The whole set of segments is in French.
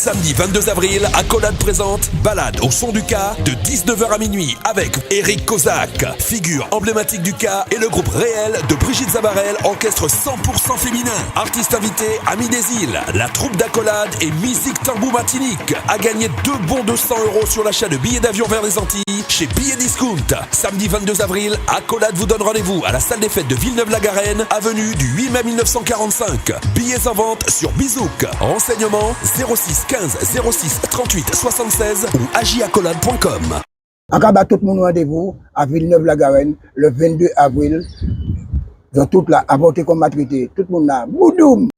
Samedi 22 avril, Accolade présente Balade au son du K de 19h à minuit avec Eric Kozak, figure emblématique du K, et le groupe Réel de Brigitte Zabarel, orchestre 100% féminin. Artiste invité, Ami des Îles, la troupe d'Accolade et Musique Tambou Martinique. À gagner 2 bons de 100 € sur l'achat de billets d'avion vers les Antilles chez Billets Discount. Samedi 22 avril, Accolade vous donne rendez-vous à la salle des fêtes de Villeneuve-la-Garenne, avenue du 8 mai 1945. Billets en vente sur Bizouk. Renseignements 06 15 06 38 76 ou agiaccolade.com. Encore tout le monde rendez-vous à Villeneuve-la-Garenne le 22 avril. Dans toute la à voter comme maturité. Tout le monde là. Boudoum.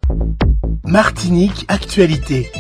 Martinique Actualité.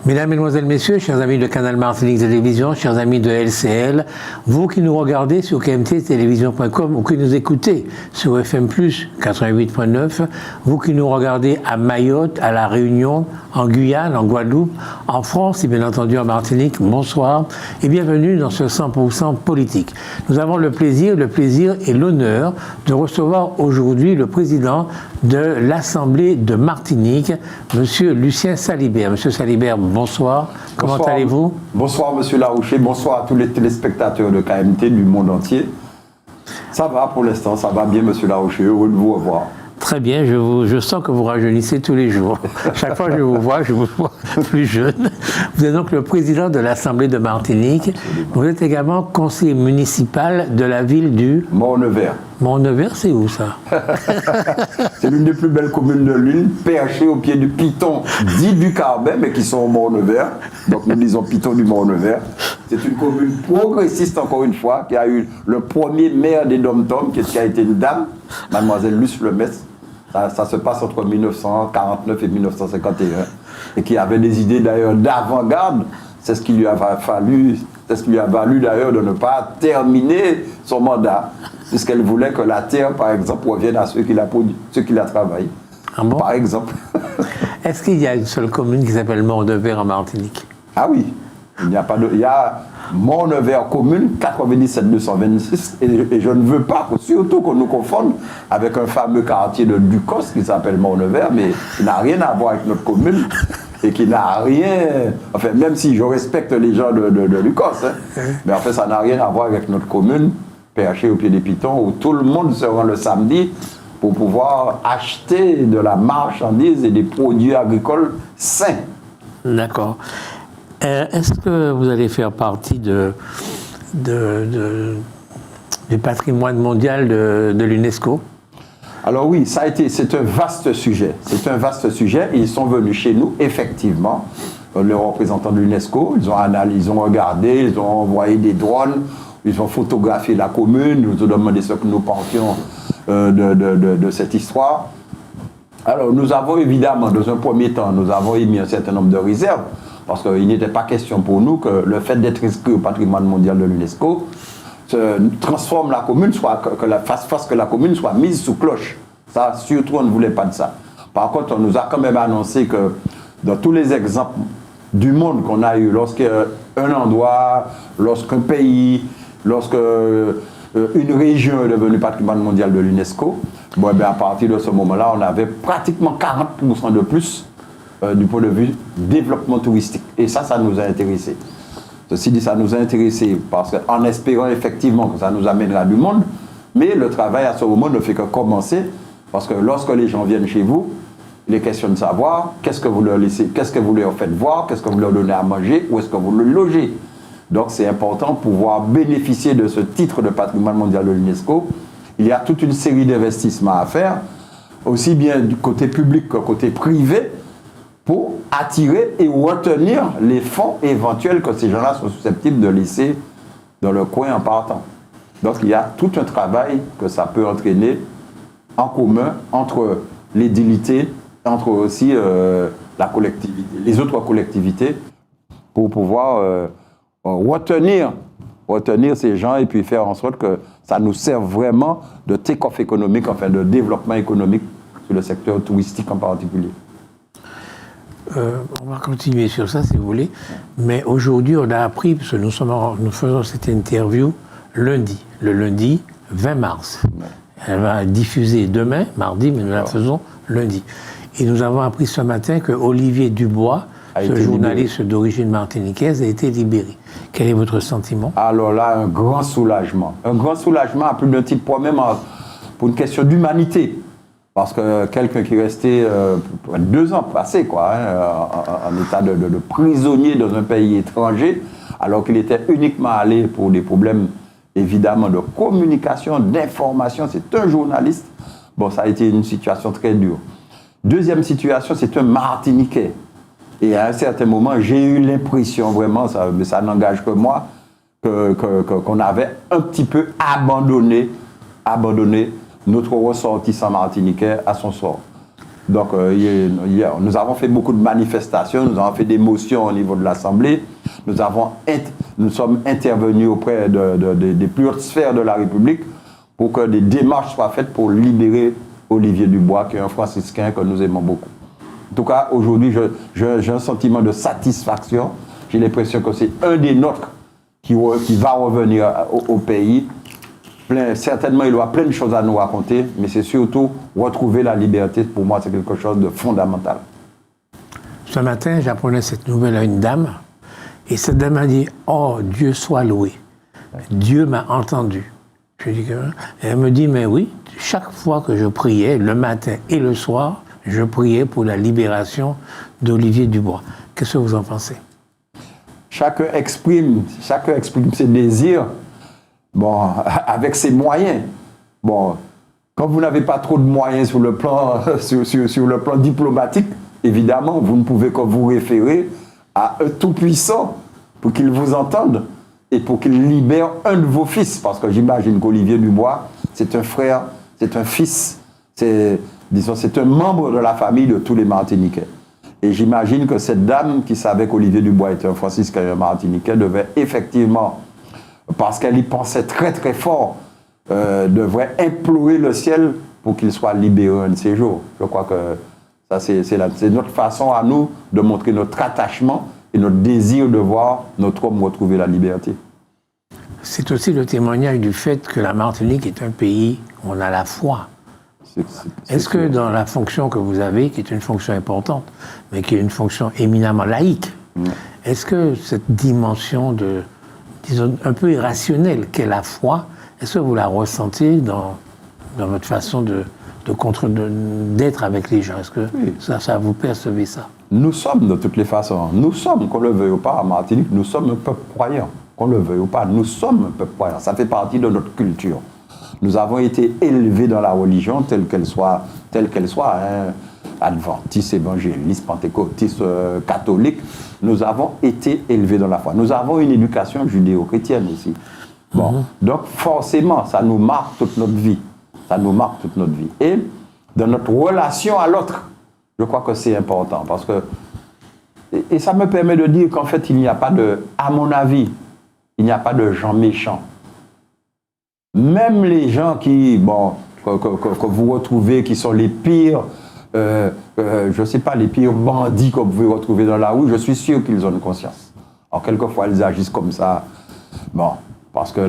Mesdames, Mesdemoiselles, Messieurs, chers amis de Canal Martinique Télévision, chers amis de LCL, vous qui nous regardez sur kmttélévision.com ou qui nous écoutez sur FM+, 88.9, vous qui nous regardez à Mayotte, à La Réunion, en Guyane, en Guadeloupe, en France et bien entendu en Martinique, bonsoir et bienvenue dans ce 100% politique. Nous avons le plaisir et l'honneur de recevoir aujourd'hui le président de l'Assemblée de Martinique, Monsieur Lucien Salibert. Monsieur Salibert, bonsoir. Comment allez-vous? Bonsoir, Monsieur Larouché. Bonsoir à tous les téléspectateurs de KMT du monde entier. Ça va pour l'instant, ça va bien, Monsieur Larouché. Heureux de vous revoir. Très bien, je sens que vous rajeunissez tous les jours. Chaque fois que je vous vois plus jeune. Vous êtes donc le président de l'Assemblée de Martinique. Vous êtes également conseiller municipal de la ville du... Mont-Nevers. Mont-Nevers, c'est où ça? C'est l'une des plus belles communes de l'île, perchée au pied du Piton, dit du Carbet, mais qui sont au Mont-Nevers. Donc nous disons Piton du Mont-Nevers. C'est une commune progressiste, encore une fois, qui a eu le premier maire des Dom-Tom, qui a été une dame, mademoiselle Luce Lemesse. Ça se passe entre 1949 et 1951. Et qui avait des idées d'ailleurs d'avant-garde. C'est ce qui lui a valu d'ailleurs de ne pas terminer son mandat, puisqu'elle voulait que la terre, par exemple, revienne à ceux qui la travaillent. Ah bon? Par exemple. Est-ce qu'il y a une seule commune qui s'appelle Mont-Nevers en Martinique? Ah oui. Il n'y a pas de... Il y a Mont-Nevers commune 97 226 et je ne veux pas surtout qu'on nous confonde avec un fameux quartier de Ducos qui s'appelle Mont-Nevers, mais qui n'a rien à voir avec notre commune et qui n'a rien... Enfin, même si je respecte les gens de Ducos, hein, mais en fait, ça n'a rien à voir avec notre commune, perchée au pied des Pitons, où tout le monde se rend le samedi pour pouvoir acheter de la marchandise et des produits agricoles sains. D'accord. Est-ce que vous allez faire partie du patrimoine mondial de l'UNESCO? Alors oui, c'est un vaste sujet. C'est un vaste sujet. Ils sont venus chez nous, effectivement, les représentants de l'UNESCO. Ils ont analysé, ils ont regardé, ils ont envoyé des drones, ils ont photographié la commune, ils nous ont demandé ce que nous pensions de cette histoire. Alors nous avons évidemment, dans un premier temps, nous avons émis un certain nombre de réserves. Parce qu'il n'était pas question pour nous que le fait d'être inscrit au patrimoine mondial de l'UNESCO transforme la commune, fasse que la commune soit mise sous cloche. Ça, surtout, on ne voulait pas de ça. Par contre, on nous a quand même annoncé que dans tous les exemples du monde qu'on a eu, lorsqu'un endroit, lorsqu'un pays, lorsque une région est devenue patrimoine mondial de l'UNESCO, bon, à partir de ce moment-là, on avait pratiquement 40% de plus du point de vue développement touristique. Et ça nous a intéressés. Ceci dit, ça nous a intéressés parce qu'en espérant effectivement que ça nous amènera du monde, mais le travail à ce moment ne fait que commencer parce que lorsque les gens viennent chez vous, il est question de savoir qu'est-ce que vous leur laissez, qu'est-ce que vous leur faites voir, qu'est-ce que vous leur donnez à manger, où est-ce que vous le logez. Donc c'est important de pouvoir bénéficier de ce titre de patrimoine mondial de l'UNESCO. Il y a toute une série d'investissements à faire, aussi bien du côté public que côté privé, pour attirer et retenir les fonds éventuels que ces gens-là sont susceptibles de laisser dans le coin en partant. Donc il y a tout un travail que ça peut entraîner en commun entre l'édilité, entre aussi la collectivité, les autres collectivités, pour pouvoir retenir ces gens et puis faire en sorte que ça nous serve vraiment de take-off économique, enfin de développement économique sur le secteur touristique en particulier. On va continuer sur ça si vous voulez, mais aujourd'hui on a appris, parce que nous faisons cette interview le lundi 20 mars. Elle va diffuser demain, mardi, mais nous la faisons lundi. Et nous avons appris ce matin que Olivier Dubois, ce journaliste d'origine martiniquaise, a été libéré. Quel est votre sentiment? Alors là, un grand soulagement. Un grand soulagement à plus d'un titre, pour même pour une question d'humanité. Parce que quelqu'un qui est resté 2 ans passés, quoi, en état de prisonnier dans un pays étranger, alors qu'il était uniquement allé pour des problèmes, évidemment, de communication, d'information. C'est un journaliste. Bon, ça a été une situation très dure. Deuxième situation, c'est un Martiniquais. Et à un certain moment, j'ai eu l'impression, vraiment, ça n'engage que moi, qu'on avait un petit peu abandonné notre ressortissant martiniquais à son sort. Donc, nous avons fait beaucoup de manifestations, nous avons fait des motions au niveau de l'Assemblée, nous sommes intervenus auprès des plus hautes sphères de la République pour que des démarches soient faites pour libérer Olivier Dubois, qui est un franciscain que nous aimons beaucoup. En tout cas, aujourd'hui, j'ai un sentiment de satisfaction. J'ai l'impression que c'est un des nôtres qui va revenir au pays. Certainement, il aura plein de choses à nous raconter, mais c'est surtout retrouver la liberté. Pour moi, c'est quelque chose de fondamental. Ce matin, j'apprenais cette nouvelle à une dame, et cette dame a dit « Oh, Dieu soit loué, Dieu m'a entendu ». Je dis et elle me dit « Mais oui, chaque fois que je priais, le matin et le soir, je priais pour la libération d'Olivier Dubois. » Qu'est-ce que vous en pensez? Chacun exprime ses désirs. Bon, avec ses moyens. Bon, quand vous n'avez pas trop de moyens sur le plan, sur le plan diplomatique, évidemment, vous ne pouvez que vous référer à un tout-puissant pour qu'il vous entende et pour qu'il libère un de vos fils. Parce que j'imagine qu'Olivier Dubois, c'est un frère, c'est un fils, c'est un membre de la famille de tous les Martiniquais. Et j'imagine que cette dame qui savait qu'Olivier Dubois était un franciscain et un Martiniquais devait effectivement, parce qu'elle y pensait très très fort, devrait implorer le ciel pour qu'il soit libéré un de ces jours. Je crois que ça, c'est notre façon à nous de montrer notre attachement et notre désir de voir notre homme retrouver la liberté. C'est aussi le témoignage du fait que la Martinique est un pays où on a la foi. Est-ce que dans la fonction que vous avez, qui est une fonction importante, mais qui est une fonction éminemment laïque, est-ce que cette dimension disons, un peu irrationnelle qu'est la foi, est-ce que vous la ressentez dans votre façon d'être avec les gens? Est-ce que ça vous percevez ça? Nous sommes de toutes les façons, qu'on le veuille ou pas, à Martinique, nous sommes un peuple croyant. Qu'on le veuille ou pas, nous sommes un peuple croyant. Ça fait partie de notre culture. Nous avons été élevés dans la religion, telle qu'elle soit, adventiste, évangéliste, pentecôtiste, catholique. Nous avons été élevés dans la foi. Nous avons une éducation judéo-chrétienne aussi. Bon, donc forcément, ça nous marque toute notre vie. Ça nous marque toute notre vie. Et dans notre relation à l'autre, je crois que c'est important. Parce que, et ça me permet de dire qu'en fait, il n'y a pas à mon avis, il n'y a pas de gens méchants. Même les gens que vous retrouvez, qui sont les pires, je ne sais pas, les pires bandits que vous pouvez retrouver dans la rue, je suis sûr qu'ils ont une conscience. Alors, quelquefois, ils agissent comme ça. Bon, parce que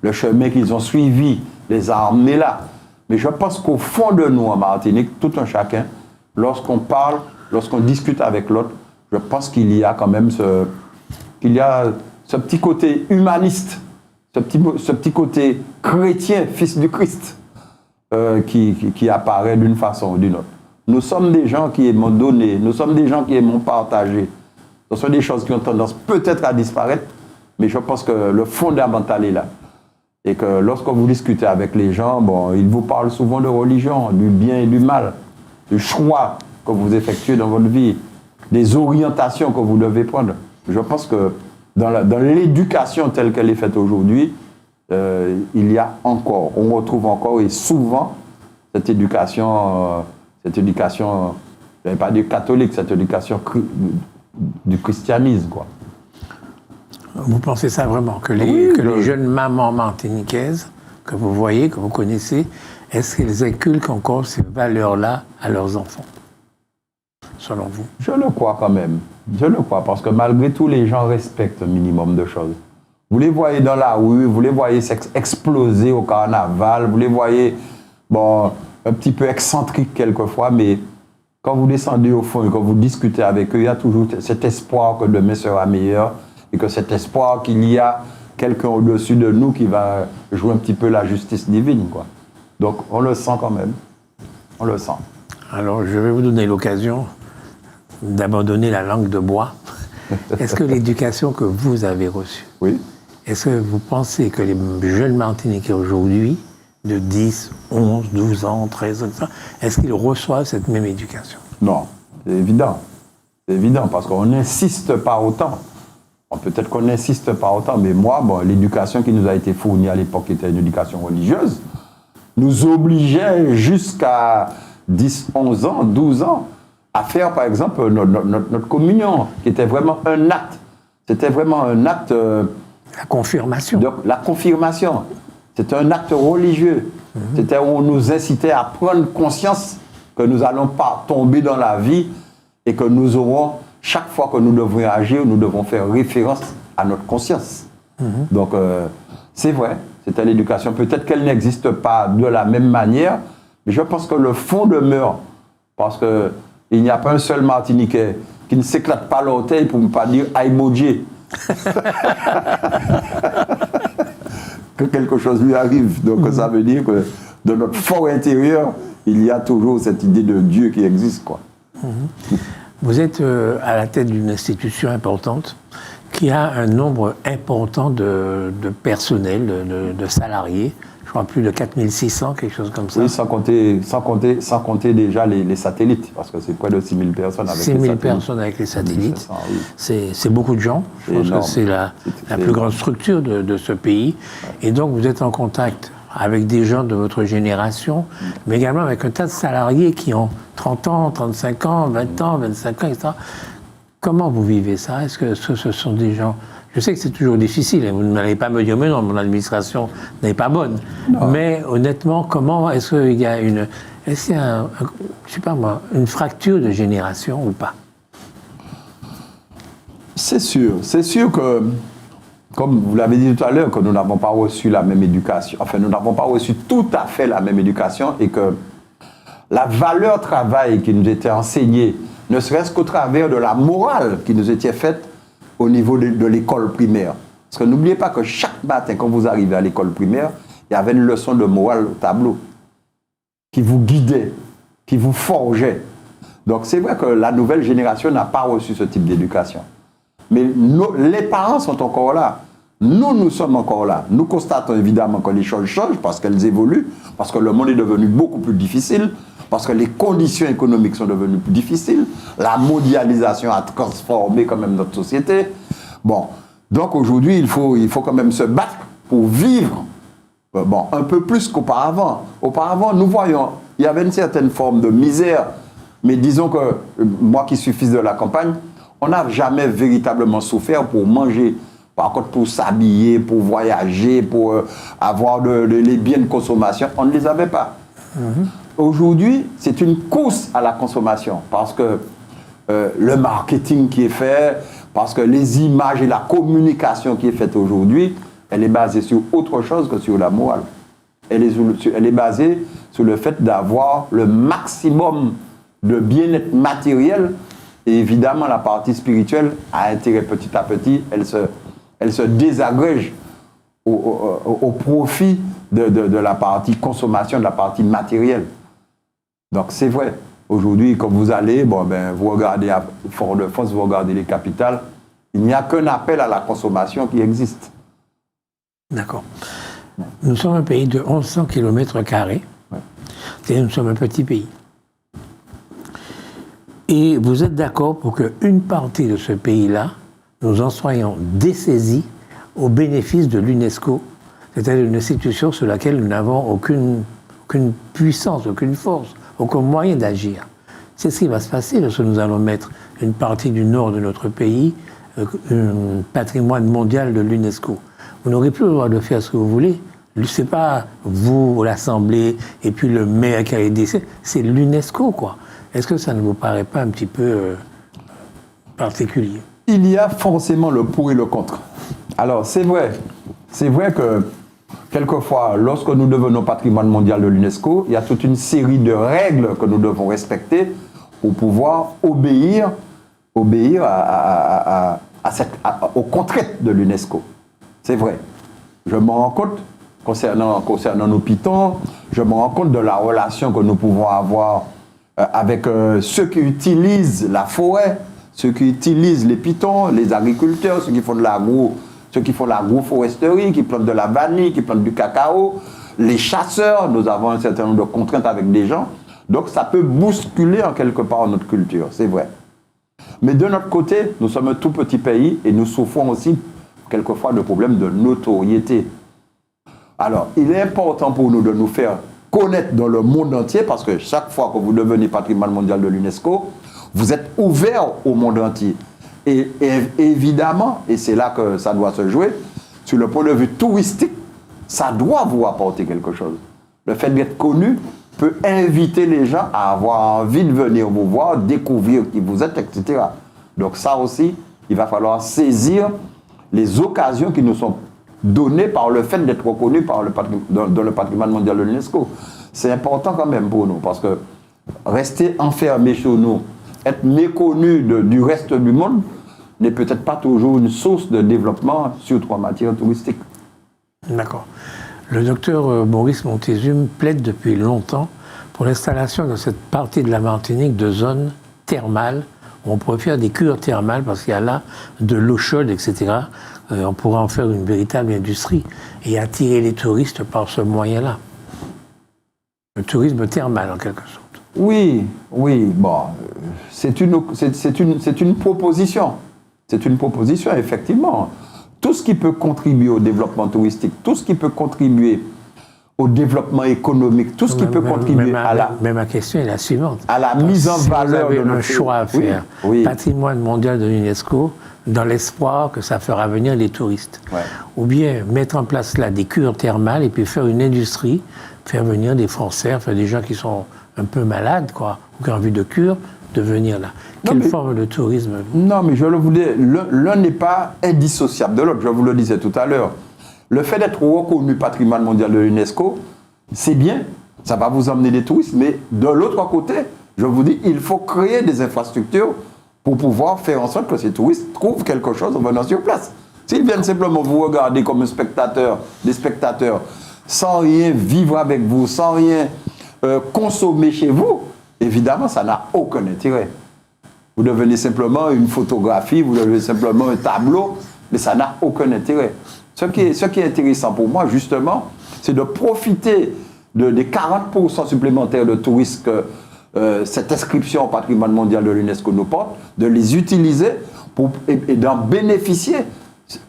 le chemin qu'ils ont suivi les a emmenés là. Mais je pense qu'au fond de nous, en Martinique, tout un chacun, lorsqu'on parle, lorsqu'on discute avec l'autre, je pense qu'il y a quand même ce petit côté humaniste, ce petit côté chrétien, fils du Christ, qui apparaît d'une façon ou d'une autre. Nous sommes des gens qui aimons donner, nous sommes des gens qui aimons partager. Ce sont des choses qui ont tendance peut-être à disparaître, mais je pense que le fondamental est là. Et que lorsque vous discutez avec les gens, ils vous parlent souvent de religion, du bien et du mal, du choix que vous effectuez dans votre vie, des orientations que vous devez prendre. Je pense que dans l'éducation telle qu'elle est faite aujourd'hui, on retrouve encore et souvent cette éducation cette éducation, je ne vais pas dire catholique, cette éducation du christianisme, quoi. Vous pensez ça vraiment, que les jeunes mamans martiniquaises que vous voyez, que vous connaissez, est-ce qu'elles inculquent encore ces valeurs-là à leurs enfants, selon vous? Je le crois quand même. Je le crois, parce que malgré tout, les gens respectent un minimum de choses. Vous les voyez dans la rue, vous les voyez exploser au carnaval, vous les voyez, bon, un petit peu excentriques quelquefois, mais quand vous descendez au fond et quand vous discutez avec eux, il y a toujours cet espoir que demain sera meilleur et que cet espoir qu'il y a quelqu'un au-dessus de nous qui va jouer un petit peu la justice divine, quoi. Donc, on le sent quand même. On le sent. Alors, je vais vous donner l'occasion d'abandonner la langue de bois. Est-ce que l'éducation que vous avez reçue, oui, est-ce que vous pensez que les jeunes Martiniquais aujourd'hui, de 10, 11, 12 ans, 13 ans, est-ce qu'ils reçoivent cette même éducation? Non, c'est évident. C'est évident, parce qu'on n'insiste pas autant. Bon, peut-être qu'on n'insiste pas autant, mais moi, bon, l'éducation qui nous a été fournie à l'époque était une éducation religieuse, nous obligeait jusqu'à 10, 11 ans, 12 ans, à faire, par exemple, notre communion, qui était vraiment un acte. C'était vraiment un acte... la confirmation. Donc, la confirmation. C'était un acte religieux. C'était où on nous incitait à prendre conscience que nous n'allons pas tomber dans la vie et que nous aurons, chaque fois que nous devons agir, nous devons faire référence à notre conscience. Donc, c'est vrai, c'était l'éducation. Peut-être qu'elle n'existe pas de la même manière, mais je pense que le fond demeure. Parce qu'il n'y a pas un seul Martiniquais qui ne s'éclate pas l'orteil pour ne pas dire « Aïe que quelque chose lui arrive. Donc ça veut dire que dans notre fort intérieur, il y a toujours cette idée de Dieu qui existe, quoi. Vous êtes à la tête d'une institution importante qui a un nombre important de personnel, de salariés. Je crois plus de 4600, quelque chose comme ça. Oui, sans compter déjà les satellites, parce que c'est près de 6000 personnes avec 6 000 les satellites. personnes avec les satellites. 500, oui. C'est beaucoup de gens. Je pense énorme. que c'est la plus grande structure de ce pays. Ouais. Et donc, vous êtes en contact avec des gens de votre génération, mais également avec un tas de salariés qui ont 30 ans, 35 ans, 20 ans, 25 ans, etc. Comment vous vivez ça? Est-ce que ce sont des gens... Je sais que c'est toujours difficile, vous n'allez pas me dire, mais non, mon administration n'est pas bonne. Non. Mais honnêtement, comment est-ce qu'il y a une... Est-ce qu'il y a, je sais pas moi, une fracture de génération ou pas? C'est sûr que, comme vous l'avez dit tout à l'heure, que nous n'avons pas reçu la même éducation, enfin nous n'avons pas reçu tout à fait la même éducation et que la valeur travail qui nous était enseignée, ne serait-ce qu'au travers de la morale qui nous était faite au niveau de l'école primaire. Parce que n'oubliez pas que chaque matin, quand vous arrivez à l'école primaire, il y avait une leçon de morale au tableau qui vous guidait, qui vous forgeait. Donc c'est vrai que la nouvelle génération n'a pas reçu ce type d'éducation. Mais les parents sont encore là. Nous sommes encore là. Nous constatons évidemment que les choses changent parce qu'elles évoluent, parce que le monde est devenu beaucoup plus difficile, parce que les conditions économiques sont devenues plus difficiles, la mondialisation a transformé quand même notre société. Bon, donc aujourd'hui, il faut quand même se battre pour vivre un peu plus qu'auparavant. Auparavant, nous voyons, il y avait une certaine forme de misère, mais disons que moi qui suis fils de la campagne, on n'a jamais véritablement souffert pour manger. Par contre, pour s'habiller, pour voyager, pour avoir les biens de consommation, on ne les avait pas. Aujourd'hui, c'est une course à la consommation parce que le marketing qui est fait, parce que les images et la communication qui est faite aujourd'hui, elle est basée sur autre chose que sur la morale. Elle est basée sur le fait d'avoir le maximum de bien-être matériel et évidemment la partie spirituelle a intérêt petit à petit, elle se désagrège au profit de la partie consommation, de la partie matérielle. Donc c'est vrai, aujourd'hui quand vous allez, vous regardez à Fort-de-France, vous regardez les capitales, il n'y a qu'un appel à la consommation qui existe. D'accord. Nous sommes un pays de 1100 km², et nous sommes un petit pays. Et vous êtes d'accord pour qu'une partie de ce pays-là, nous en soyons dessaisis au bénéfice de l'UNESCO, c'est-à-dire une institution sur laquelle nous n'avons aucune puissance, aucune force aucun moyen d'agir. C'est ce qui va se passer lorsque nous allons mettre une partie du nord de notre pays, un patrimoine mondial de l'UNESCO. Vous n'aurez plus le droit de faire ce que vous voulez. Ce n'est pas vous, l'Assemblée, et puis le maire qui a décidé, c'est l'UNESCO, quoi. Est-ce que ça ne vous paraît pas un petit peu particulier? Il y a forcément le pour et le contre. Alors, c'est vrai que quelquefois, lorsque nous devenons patrimoine mondial de l'UNESCO, il y a toute une série de règles que nous devons respecter pour pouvoir obéir aux contraintes de l'UNESCO. C'est vrai. Je me rends compte, concernant nos pitons, je me rends compte de la relation que nous pouvons avoir avec ceux qui utilisent la forêt, ceux qui utilisent les pitons, les agriculteurs, ceux qui font de l'agroforesterie, qui plantent de la vanille, qui plantent du cacao, les chasseurs. Nous avons un certain nombre de contraintes avec des gens. Donc ça peut bousculer en quelque part notre culture, c'est vrai. Mais de notre côté, nous sommes un tout petit pays et nous souffrons aussi quelquefois de problèmes de notoriété. Alors, il est important pour nous de nous faire connaître dans le monde entier, parce que chaque fois que vous devenez patrimoine mondial de l'UNESCO, vous êtes ouvert au monde entier. Et évidemment, et c'est là que ça doit se jouer, sur le point de vue touristique, ça doit vous apporter quelque chose. Le fait d'être connu peut inviter les gens à avoir envie de venir vous voir, découvrir qui vous êtes, etc. Donc ça aussi, il va falloir saisir les occasions qui nous sont données par le fait d'être reconnus dans le patrimoine mondial de l'UNESCO. C'est important quand même pour nous, parce que rester enfermé chez nous, être méconnu du reste du monde, n'est peut-être pas toujours une source de développement, surtout en matière touristique. D'accord. Le docteur Maurice Montezum plaide depuis longtemps pour l'installation dans cette partie de la Martinique de zones thermales, où on pourrait faire des cures thermales, parce qu'il y a là de l'eau chaude, etc. On pourrait en faire une véritable industrie et attirer les touristes par ce moyen-là. Le tourisme thermal, en quelque sorte. Oui, bon, c'est une proposition. C'est une proposition, effectivement. Tout ce qui peut contribuer au développement touristique, tout ce qui peut contribuer au développement économique, tout ce qui peut contribuer Mais ma question est la suivante. À la mise en valeur de notre... Vous avez un choix à faire. Oui. Patrimoine mondial de l'UNESCO, dans l'espoir que ça fera venir les touristes. Ouais. Ou bien mettre en place là des cures thermales et puis faire une industrie, faire venir des Français, faire des gens qui sont un peu malades, quoi, ou qui ont envie de cure, de venir là. Quelle forme de tourisme? Non, mais je le voulais, l'un n'est pas indissociable de l'autre, je vous le disais tout à l'heure. Le fait d'être reconnu patrimoine mondial de l'UNESCO, c'est bien, ça va vous emmener des touristes, mais de l'autre côté, je vous dis, il faut créer des infrastructures pour pouvoir faire en sorte que ces touristes trouvent quelque chose en venant sur place. S'ils viennent simplement vous regarder comme un spectateur, des spectateurs, sans rien vivre avec vous, sans rien consommer chez vous, évidemment, ça n'a aucun intérêt. Vous devenez simplement une photographie, vous devenez simplement un tableau, mais ça n'a aucun intérêt. Ce qui est intéressant pour moi, justement, c'est de profiter des 40% supplémentaires de touristes que cette inscription au patrimoine mondial de l'UNESCO nous porte, de les utiliser et d'en bénéficier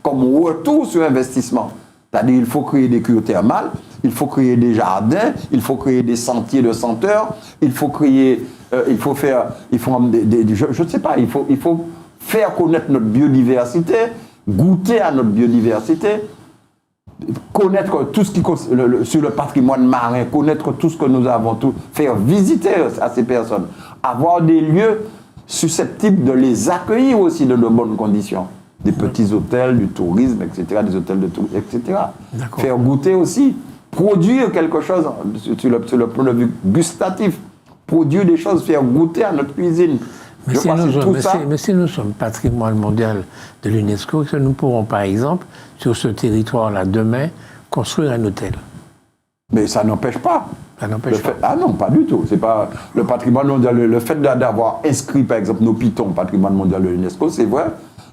comme retour sur investissement. C'est-à-dire qu'il faut créer des cures thermales, il faut créer des jardins, il faut créer des sentiers de senteurs, il faut créer, je ne sais pas, il faut faire connaître notre biodiversité, goûter à notre biodiversité, connaître tout ce qui sur le patrimoine marin, connaître tout ce que nous avons, faire visiter à ces personnes, avoir des lieux susceptibles de les accueillir aussi dans de bonnes conditions. Des petits hôtels, du tourisme, etc., des hôtels de tourisme, etc. Faire goûter aussi, produire quelque chose sur le point de vue gustatif, produire des choses, faire goûter à notre cuisine. Mais si nous sommes patrimoine mondial de l'UNESCO, que nous pourrons par exemple, sur ce territoire-là, demain, construire un hôtel. Mais ça n'empêche pas. Ça n'empêche pas. Ah non, pas du tout. C'est pas le patrimoine mondial. Le fait d'avoir inscrit, par exemple, nos pitons au patrimoine mondial de l'UNESCO, c'est vrai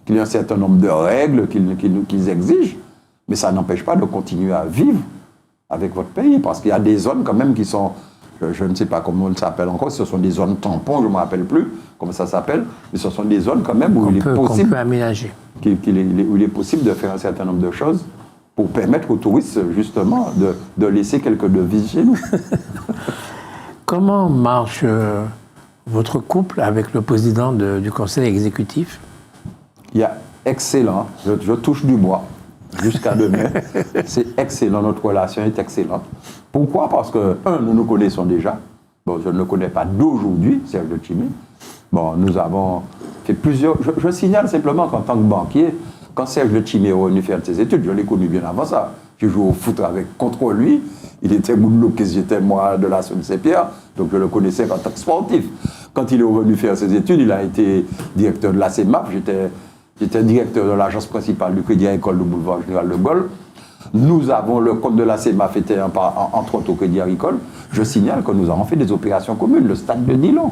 qu'il y a un certain nombre de règles qu'ils exigent, mais ça n'empêche pas de continuer à vivre avec votre pays, parce qu'il y a des zones quand même qui sont, je ne sais pas comment on s'appelle encore, ce sont des zones tampons, je ne me rappelle plus comment ça s'appelle, mais ce sont des zones quand même où il est possible, qu'on peut aménager. Où il est possible de faire un certain nombre de choses pour permettre aux touristes justement de laisser quelques devises chez nous. comment marche votre couple avec le président du conseil exécutif? Il y a excellent, je touche du bois jusqu'à demain. C'est excellent, notre relation est excellente. Pourquoi? Parce que, nous nous connaissons déjà. Bon, je ne le connais pas d'aujourd'hui, Serge Letchimy. Bon, nous avons fait plusieurs... Je signale simplement qu'en tant que banquier, quand Serge Letchimy est revenu faire ses études, je l'ai connu bien avant ça. J'ai joué au foot contre lui. Il était Moudloukis, j'étais moi de la Saint-Pierre, donc je le connaissais en tant que sportif. Quand il est revenu faire ses études, il a été directeur de la CEMAP. J'étais directeur de l'agence principale du Crédit Agricole du boulevard Général de Gaulle. Nous avons le compte de la CEMAF était entre autres au Crédit Agricole. Je signale que nous avons fait des opérations communes. Le stade de Dillon,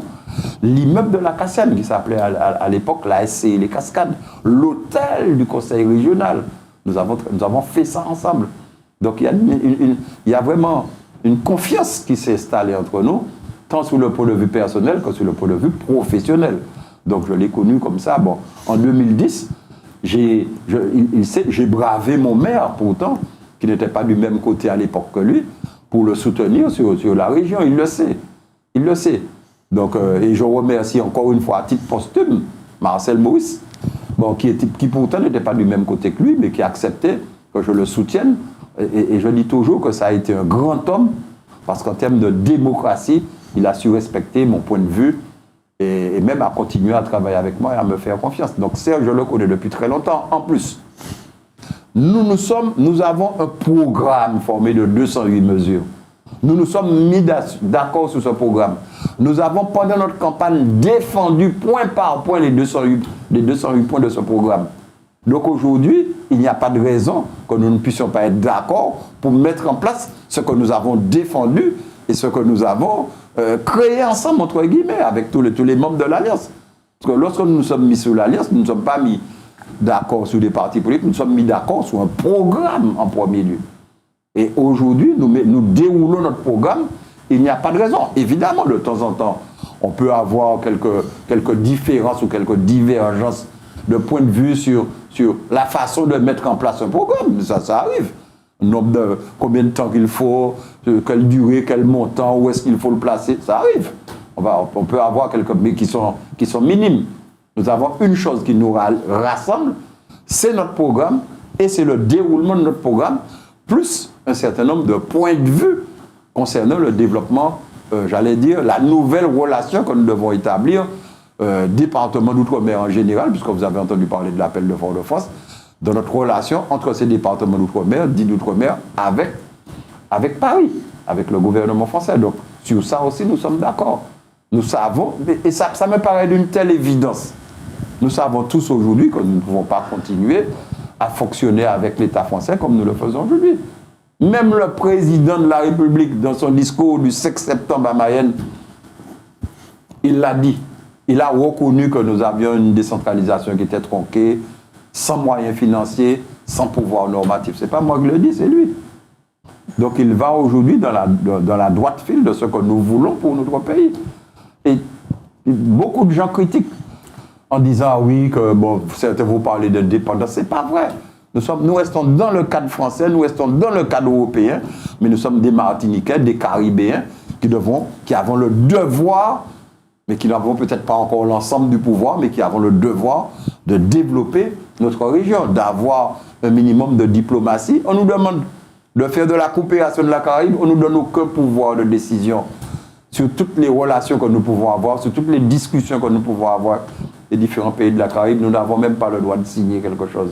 l'immeuble de la Cassiane qui s'appelait à l'époque la SCI Les Cascades, l'hôtel du conseil régional. Nous avons fait ça ensemble. Donc il y a vraiment une confiance qui s'est installée entre nous, tant sur le point de vue personnel que sur le point de vue professionnel. Donc je l'ai connu comme ça. Bon, en 2010, j'ai bravé mon maire, pourtant, qui n'était pas du même côté à l'époque que lui, pour le soutenir sur la région. Il le sait. Il le sait. Donc, et je remercie encore une fois à titre posthume Marcel Maurice, bon, qui pourtant n'était pas du même côté que lui, mais qui acceptait que je le soutienne. Et je dis toujours que ça a été un grand homme, parce qu'en termes de démocratie, il a su respecter mon point de vue et même à continuer à travailler avec moi et à me faire confiance. Donc Serge, je le connais depuis très longtemps. En plus, nous avons un programme formé de 208 mesures. Nous nous sommes mis d'accord sur ce programme. Nous avons, pendant notre campagne, défendu point par point les 208 points de ce programme. Donc aujourd'hui, il n'y a pas de raison que nous ne puissions pas être d'accord pour mettre en place ce que nous avons défendu et ce que nous avons créé ensemble, entre guillemets, avec tous les membres de l'Alliance. Parce que lorsque nous nous sommes mis sur l'Alliance, nous ne sommes pas mis d'accord sur des partis politiques, nous sommes mis d'accord sur un programme en premier lieu. Et aujourd'hui, nous déroulons notre programme, il n'y a pas de raison. Évidemment, de temps en temps, on peut avoir quelques différences ou quelques divergences de point de vue sur la façon de mettre en place un programme. Ça arrive. Combien de temps qu'il faut, quelle durée, quel montant, où est-ce qu'il faut le placer, ça arrive. On peut avoir quelques, mais qui sont minimes. Nous avons une chose qui nous rassemble, c'est notre programme, et c'est le déroulement de notre programme, plus un certain nombre de points de vue concernant le développement, j'allais dire, la nouvelle relation que nous devons établir, département d'outre-mer en général, puisque vous avez entendu parler de l'appel de Fort-de-France, de notre relation entre ces départements d'outre-mer, dits d'outre-mer, avec Paris, avec le gouvernement français. Donc, sur ça aussi, nous sommes d'accord. Nous savons, et ça me paraît d'une telle évidence. Nous savons tous aujourd'hui que nous ne pouvons pas continuer à fonctionner avec l'État français comme nous le faisons aujourd'hui. Même le président de la République, dans son discours du 5 septembre à Mayenne, il l'a dit. Il a reconnu que nous avions une décentralisation qui était tronquée, sans moyens financiers, sans pouvoir normatif. Ce n'est pas moi qui le dis, c'est lui. Donc il va aujourd'hui dans la droite file de ce que nous voulons pour notre pays. Et beaucoup de gens critiquent en disant oui, que bon, certains vous parlez d'indépendance. Ce n'est pas vrai. Nous restons dans le cadre français, nous restons dans le cadre européen, mais nous sommes des Martiniquais, des Caribéens qui avons le devoir, mais qui n'avons peut-être pas encore l'ensemble du pouvoir, mais qui avons le devoir de développer notre région, d'avoir un minimum de diplomatie. On nous demande de faire de la coopération de la Caraïbe, on ne nous donne aucun pouvoir de décision sur toutes les relations que nous pouvons avoir, sur toutes les discussions que nous pouvons avoir les différents pays de la Caraïbe. Nous n'avons même pas le droit de signer quelque chose.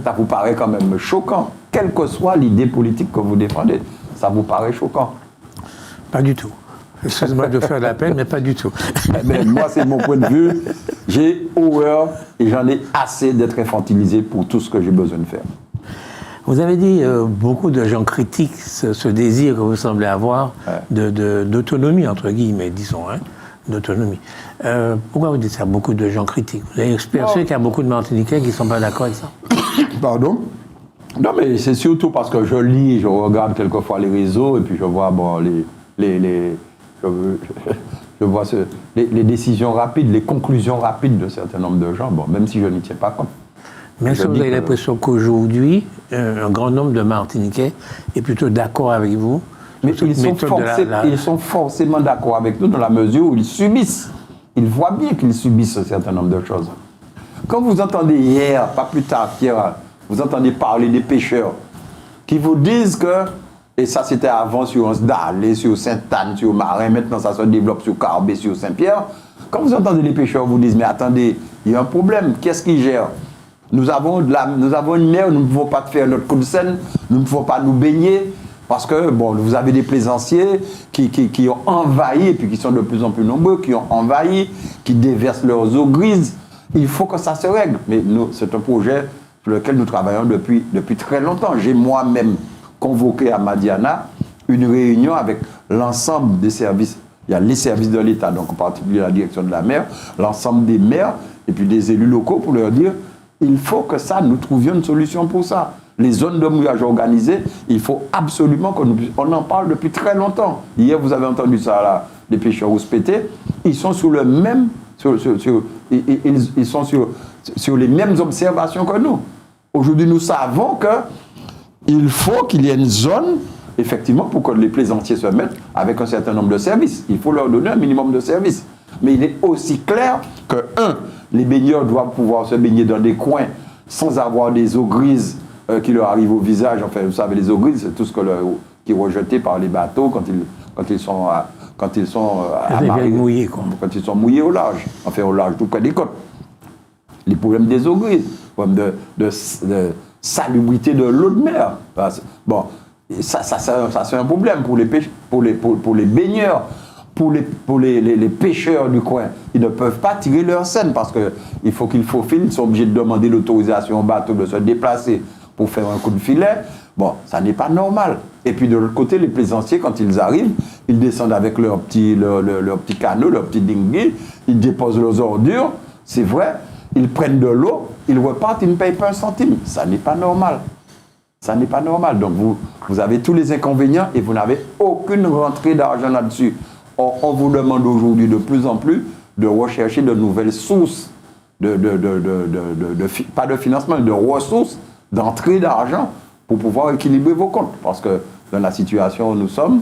Ça vous paraît quand même choquant, quelle que soit l'idée politique que vous défendez. Ça vous paraît choquant? Pas du tout. Excuse-moi de faire la peine, mais pas du tout. Mais moi, c'est mon point de vue. J'ai horreur et j'en ai assez d'être infantilisé pour tout ce que j'ai besoin de faire. Vous avez dit, beaucoup de gens critiquent ce désir que vous semblez avoir d'autonomie, entre guillemets, disons, hein, d'autonomie. Pourquoi vous dites ça? Beaucoup de gens critiquent. Vous avez perçu qu'il y a beaucoup de Martiniquais qui ne sont pas d'accord avec ça? Pardon? Non, mais c'est surtout parce que je lis, je regarde quelquefois les réseaux et puis je vois bon, je vois les décisions rapides, les conclusions rapides d'un certain nombre de gens, bon, même si je n'y tiens pas compte. Mais est-ce que vous avez l'impression qu'aujourd'hui, un grand nombre de Martiniquais est plutôt d'accord avec vous Mais cette méthode ils sont forcément d'accord avec nous dans la mesure où ils subissent. Ils voient bien qu'ils subissent un certain nombre de choses. Quand vous entendez hier, pas plus tard qu'hier, vous entendez parler des pêcheurs qui vous disent que, et ça c'était avant sur Ansdalé, sur Sainte-Anne, sur Marin, maintenant ça se développe sur Carbet, sur Saint-Pierre. Quand vous entendez les pêcheurs vous disent, mais attendez, il y a un problème, qu'est-ce qu'ils gèrent? Nous avons une mer, nous ne pouvons pas faire notre coup de Seine, nous ne pouvons pas nous baigner, parce que, bon, vous avez des plaisanciers qui ont envahi, et puis qui sont de plus en plus nombreux, qui ont envahi, qui déversent leurs eaux grises. Il faut que ça se règle. Mais nous, c'est un projet sur lequel nous travaillons depuis très longtemps. J'ai moi-même convoqué à Madiana une réunion avec l'ensemble des services. Il y a les services de l'État, donc en particulier la direction de la mer, l'ensemble des maires, et puis des élus locaux pour leur dire il faut que ça, nous trouvions une solution pour ça. Les zones de mouillage organisées, il faut absolument qu'on en parle depuis très longtemps. Hier, vous avez entendu ça là, les pêcheurs rouspétés, ils sont sur le même, ils sont sur les mêmes observations que nous. Aujourd'hui, nous savons qu'il faut qu'il y ait une zone, effectivement, pour que les plaisanciers se mettent avec un certain nombre de services. Il faut leur donner un minimum de services. Mais il est aussi clair que, les baigneurs doivent pouvoir se baigner dans des coins sans avoir des eaux grises qui leur arrivent au visage. Enfin, vous savez, les eaux grises, c'est tout ce qui est rejeté par les bateaux quand ils sont mouillés, quoi. Quand ils sont mouillés au large, enfin au large, tout près des côtes. Les problèmes des eaux grises, les problèmes de salubrité de l'eau de mer. Bon, ça c'est un problème pour les baigneurs. Pour les pêcheurs du coin, ils ne peuvent pas tirer leur seine parce qu'il faut qu'ils faufilent, ils sont obligés de demander l'autorisation au bateau de se déplacer pour faire un coup de filet. Bon, ça n'est pas normal. Et puis de l'autre côté, les plaisanciers, quand ils arrivent, ils descendent avec leur petit canot, leur petit dinghy, ils déposent leurs ordures, c'est vrai, ils prennent de l'eau, ils repartent, ils ne payent pas un centime. Ça n'est pas normal. Ça n'est pas normal. Donc vous avez tous les inconvénients et vous n'avez aucune rentrée d'argent là-dessus. Or, on vous demande aujourd'hui de plus en plus de rechercher de nouvelles sources, pas de financement, mais de ressources, d'entrée d'argent pour pouvoir équilibrer vos comptes. Parce que dans la situation où nous sommes,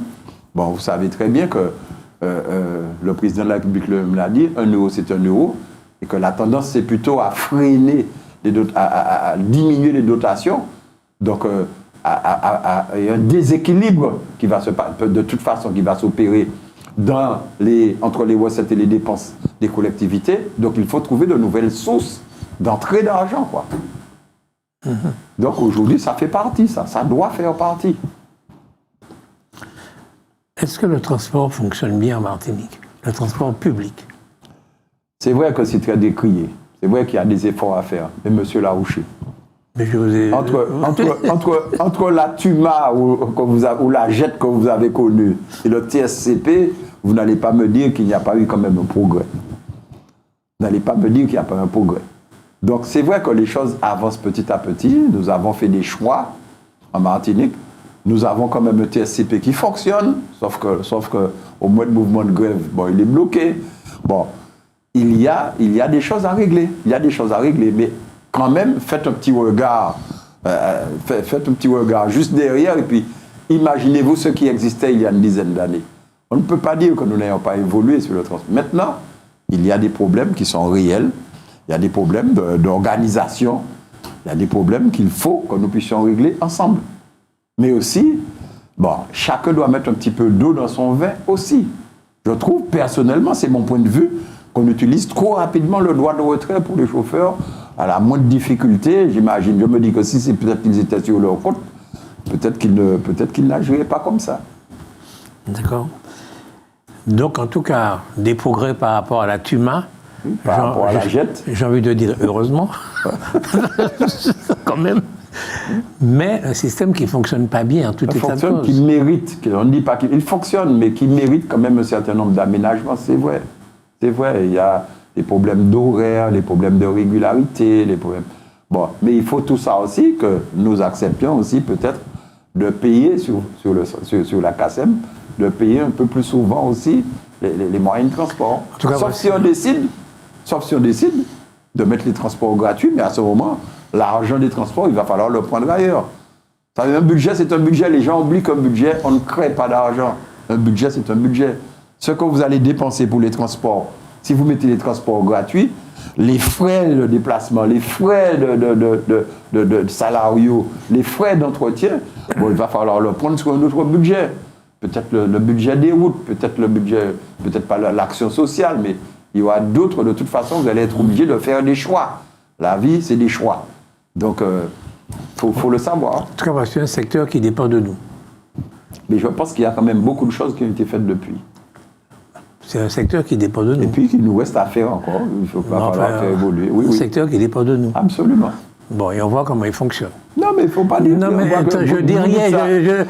bon, vous savez très bien que le président de la République l'a dit, 1 euro c'est 1 euro, et que la tendance c'est plutôt à freiner, à diminuer les dotations. Donc, il y a un déséquilibre qui va de toute façon qui va s'opérer entre les recettes et les dépenses des collectivités. Donc, il faut trouver de nouvelles sources d'entrée d'argent, quoi. Donc, aujourd'hui, ça fait partie, ça doit faire partie. Est-ce que le transport fonctionne bien en Martinique? Le transport public? C'est vrai que c'est très décrié. C'est vrai qu'il y a des efforts à faire. Mais monsieur Larouché, mais je vous ai... entre la TUMA ou la JET que vous avez connue et le TSCP, vous n'allez pas me dire qu'il n'y a pas eu quand même un progrès. Vous n'allez pas me dire qu'il n'y a pas un progrès. Donc c'est vrai que les choses avancent petit à petit. Nous avons fait des choix en Martinique. Nous avons quand même un TSCP qui fonctionne, sauf que au moins le mouvement de grève, bon, il est bloqué. Bon, il y a des choses à régler. Il y a des choses à régler, mais quand même, faites un petit regard juste derrière et puis imaginez-vous ce qui existait il y a une dizaine d'années. On ne peut pas dire que nous n'ayons pas évolué sur le transport. Maintenant, il y a des problèmes qui sont réels, il y a des problèmes d'organisation, il y a des problèmes qu'il faut que nous puissions régler ensemble. Mais aussi, bon, chacun doit mettre un petit peu d'eau dans son vin aussi. Je trouve, personnellement, c'est mon point de vue, qu'on utilise trop rapidement le droit de retrait pour les chauffeurs à la moindre difficulté. J'imagine, je me dis que si c'est peut-être qu'ils étaient sur leur côte, peut-être qu'ils n'agiraient pas comme ça. D'accord. Donc, en tout cas, des progrès par rapport à la TUMA. Oui, par rapport à la JET. J'ai envie de dire heureusement, quand même. Mais un système qui ne fonctionne pas bien en tout état de cause. Qui mérite, on ne dit pas qu'il fonctionne, mais qui mérite quand même un certain nombre d'aménagements, c'est vrai. C'est vrai, il y a les problèmes d'horaire, les problèmes de régularité, les problèmes... Bon, mais il faut tout ça aussi, que nous acceptions aussi peut-être de payer sur la CACEM, de payer un peu plus souvent aussi les moyens de transport. En tout cas, sauf si on décide de mettre les transports gratuits, mais à ce moment, l'argent des transports, il va falloir le prendre ailleurs. Parce qu'un budget, c'est un budget. Les gens oublient qu'un budget, on ne crée pas d'argent. Un budget, c'est un budget. Ce que vous allez dépenser pour les transports, si vous mettez les transports gratuits, les frais de déplacement, les frais de salariaux, les frais d'entretien, bon, il va falloir le prendre sur un autre budget. Peut-être le budget des routes, peut-être le budget, peut-être pas l'action sociale, mais il y aura d'autres. De toute façon, vous allez être obligé de faire des choix. La vie, c'est des choix. Donc, faut le savoir. En tout cas, c'est un secteur qui dépend de nous. Mais je pense qu'il y a quand même beaucoup de choses qui ont été faites depuis. C'est un secteur qui dépend de nous. Et puis, qu'il nous reste à faire encore. Il faut pas faire évoluer. Oui, un secteur qui dépend de nous. Absolument. Bon, et on voit comment il fonctionne. Non, mais il ne faut pas dire... Non, mais attends, je dis rien.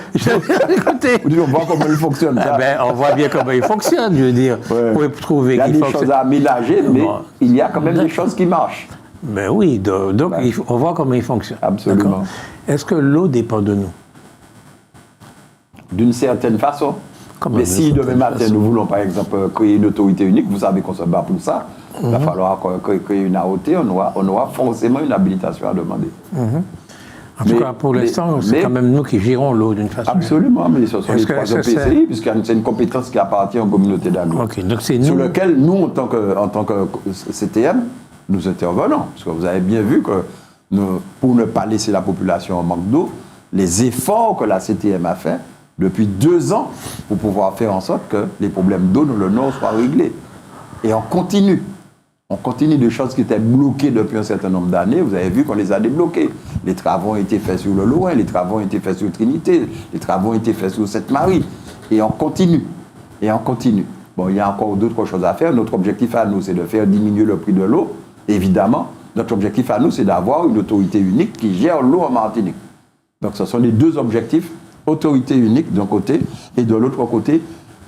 Écoutez. On voit comment il fonctionne. Ça. On voit bien comment il fonctionne, je veux dire. Ouais. Pour trouver il y a des choses à aménager, mais il y a quand même des choses qui marchent. Ben oui, donc on voit comment il fonctionne. Absolument. Est-ce que l'eau dépend de nous? D'une certaine façon. Mais si demain matin, nous voulons par exemple créer une autorité unique, vous savez qu'on se bat pour ça, il va falloir créer une AOT, on aura forcément une habilitation à demander. En tout cas, pour l'instant, c'est quand même nous qui gérons l'eau d'une façon. Absolument, mais ce sont les trois EPCI, puisque c'est une compétence qui appartient aux communautés d'agglomération. Okay, donc c'est nous. Sur lequel nous, en tant que CTM, nous intervenons. Parce que vous avez bien vu que pour ne pas laisser la population en manque d'eau, les efforts que la CTM a fait depuis 2 ans pour pouvoir faire en sorte que les problèmes d'eau dans le Nord soient réglés. Et on continue. On continue de choses qui étaient bloquées depuis un certain nombre d'années. Vous avez vu qu'on les a débloquées. Les travaux ont été faits sur le Lorrain, les travaux ont été faits sur Trinité, les travaux ont été faits sur Sainte-Marie. Et on continue. Et on continue. Bon, il y a encore d'autres choses à faire. Notre objectif à nous, c'est de faire diminuer le prix de l'eau. Évidemment, notre objectif à nous, c'est d'avoir une autorité unique qui gère l'eau en Martinique. Donc, ce sont les 2 objectifs. Autorité unique d'un côté, et de l'autre côté,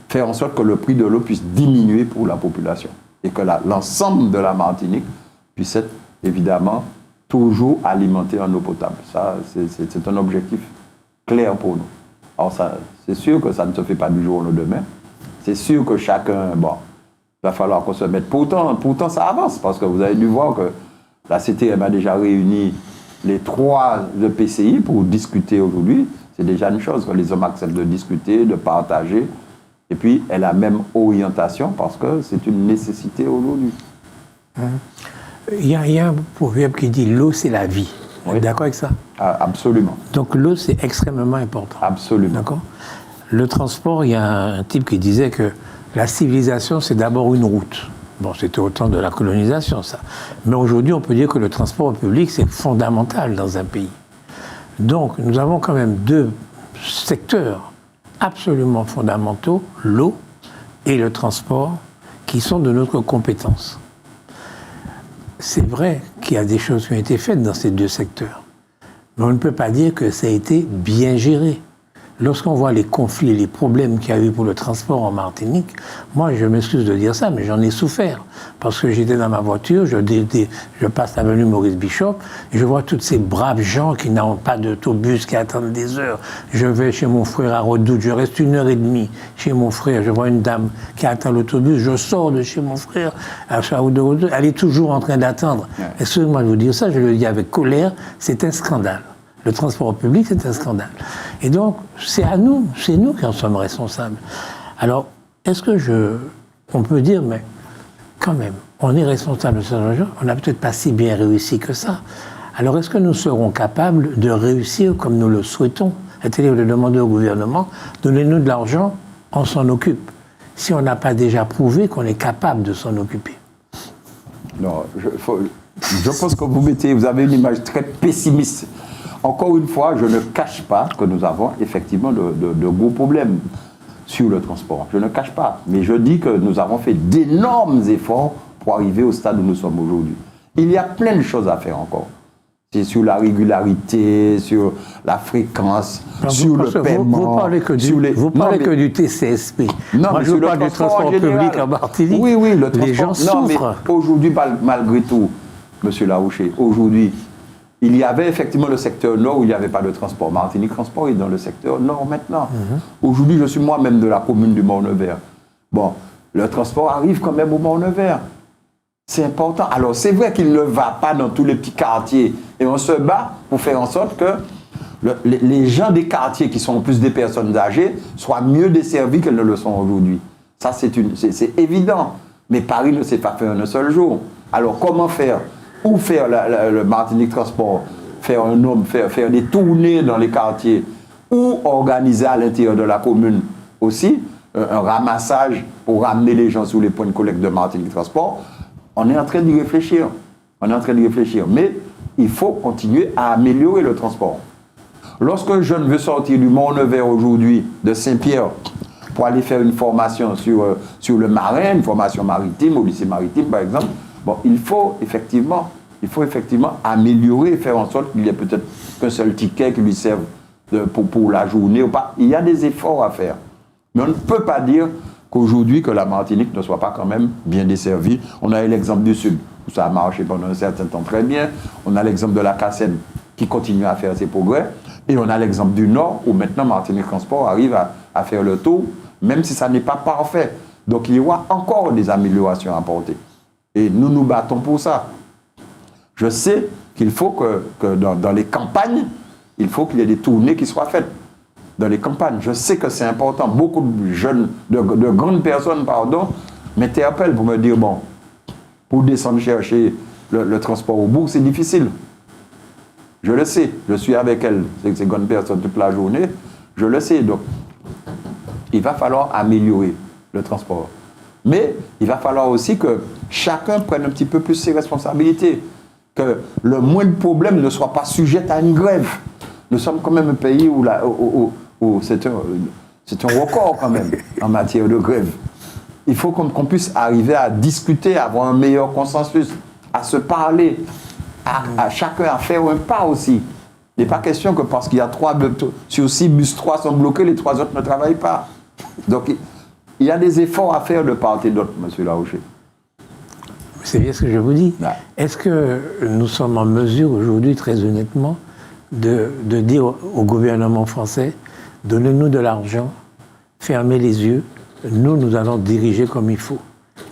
faire en sorte que le prix de l'eau puisse diminuer pour la population. Et que l'ensemble de la Martinique puisse être, évidemment, toujours alimenté en eau potable. Ça, c'est un objectif clair pour nous. Alors, c'est sûr que ça ne se fait pas du jour au lendemain. C'est sûr que chacun, il va falloir qu'on se mette. Pourtant, ça avance, parce que vous avez dû voir que la CTM a déjà réuni les 3 EPCI pour discuter aujourd'hui. C'est déjà une chose que les hommes acceptent de discuter, de partager. Et puis, elle a même orientation parce que c'est une nécessité aujourd'hui. Il y a un proverbe qui dit « l'eau, c'est la vie ». Vous êtes d'accord avec ça? Absolument. Donc l'eau, c'est extrêmement important. Absolument. D'accord. Le transport, il y a un type qui disait que la civilisation, c'est d'abord une route. Bon, c'était au temps de la colonisation, ça. Mais aujourd'hui, on peut dire que le transport public, c'est fondamental dans un pays. Donc, nous avons quand même 2 secteurs absolument fondamentaux, l'eau et le transport, qui sont de notre compétence. C'est vrai qu'il y a des choses qui ont été faites dans ces 2 secteurs, mais on ne peut pas dire que ça a été bien géré. Lorsqu'on voit les conflits, les problèmes qu'il y a eu pour le transport en Martinique, moi, je m'excuse de dire ça, mais j'en ai souffert. Parce que j'étais dans ma voiture, je passe l'avenue Maurice Bishop, et je vois tous ces braves gens qui n'ont pas d'autobus, qui attendent des heures. Je vais chez mon frère à Redoute, je reste 1h30 chez mon frère, je vois une dame qui attend l'autobus, je sors de chez mon frère à Redoute, elle est toujours en train d'attendre. Excusez-moi de vous dire ça, je le dis avec colère, c'est un scandale. Le transport public, c'est un scandale. Et donc, c'est nous qui en sommes responsables. Alors, est-ce que on peut dire, mais quand même, on est responsable de ça, on n'a peut-être pas si bien réussi que ça. Alors, est-ce que nous serons capables de réussir comme nous le souhaitons? C'est-à-dire de demander au gouvernement, donnez-nous de l'argent, on s'en occupe. Si on n'a pas déjà prouvé qu'on est capable de s'en occuper. Non, je pense que vous avez une image très pessimiste. Encore une fois, je ne cache pas que nous avons effectivement de gros problèmes sur le transport. Je ne cache pas. Mais je dis que nous avons fait d'énormes efforts pour arriver au stade où nous sommes aujourd'hui. Il y a plein de choses à faire encore. C'est sur la régularité, sur la fréquence, sur le paiement. Vous parlez que du TCSP. Non, moi, je parle du transport public en Martinique. Oui, le transport. Les gens souffrent. Mais aujourd'hui, malgré tout, M. Larouché, aujourd'hui, il y avait effectivement le secteur nord où il n'y avait pas de transport. Martinique Transport est dans le secteur nord maintenant. Aujourd'hui, je suis moi-même de la commune du Mont-Nevers. Bon, le transport arrive quand même au Mont-Nevers. C'est important. Alors, c'est vrai qu'il ne va pas dans tous les petits quartiers. Et on se bat pour faire en sorte que les gens des quartiers qui sont en plus des personnes âgées soient mieux desservis qu'elles ne le sont aujourd'hui. Ça, c'est évident. Mais Paris ne s'est pas fait en un seul jour. Alors, comment faire? Où faire le Martinique Transport? Faire des tournées dans les quartiers? Ou organiser à l'intérieur de la commune aussi un ramassage pour ramener les gens sous les points de collecte de Martinique Transport? On est en train d'y réfléchir. Mais il faut continuer à améliorer le transport. Lorsque un jeune veut sortir du Mont-Nevers aujourd'hui, de Saint-Pierre, pour aller faire une formation sur le marin, une formation maritime, au lycée maritime par exemple, bon, il faut effectivement améliorer et faire en sorte qu'il y ait peut-être qu'un seul ticket qui lui serve pour la journée ou pas. Il y a des efforts à faire. Mais on ne peut pas dire qu'aujourd'hui que la Martinique ne soit pas quand même bien desservie. On a eu l'exemple du Sud, où ça a marché pendant un certain temps très bien. On a l'exemple de la Cassène qui continue à faire ses progrès. Et on a l'exemple du Nord, où maintenant Martinique Transport arrive à faire le tour, même si ça n'est pas parfait. Donc il y aura encore des améliorations à apporter. Et nous nous battons pour ça. Je sais qu'il faut que dans les campagnes, il faut qu'il y ait des tournées qui soient faites. Dans les campagnes, je sais que c'est important. Beaucoup de jeunes, de grandes personnes, m'interpellent pour me dire, bon, pour descendre chercher le transport au bourg, c'est difficile. Je le sais, je suis avec elles, ces grandes personnes toute la journée, je le sais. Donc, il va falloir améliorer le transport. Mais il va falloir aussi que chacun prenne un petit peu plus ses responsabilités, que le moindre problème ne soit pas sujet à une grève. Nous sommes quand même un pays où c'est un record quand même en matière de grève. Il faut qu'on puisse arriver à discuter, à avoir un meilleur consensus, à se parler, à chacun à faire un pas aussi. Il n'est pas question que parce qu'il y a sur 6 bus, 3 sont bloqués, les 3 autres ne travaillent pas. Donc il y a des efforts à faire de part et d'autre, M. Larouché. C'est bien ce que je vous dis. Ouais. Est-ce que nous sommes en mesure aujourd'hui, très honnêtement, de dire au gouvernement français, donnez-nous de l'argent, fermez les yeux, nous allons diriger comme il faut.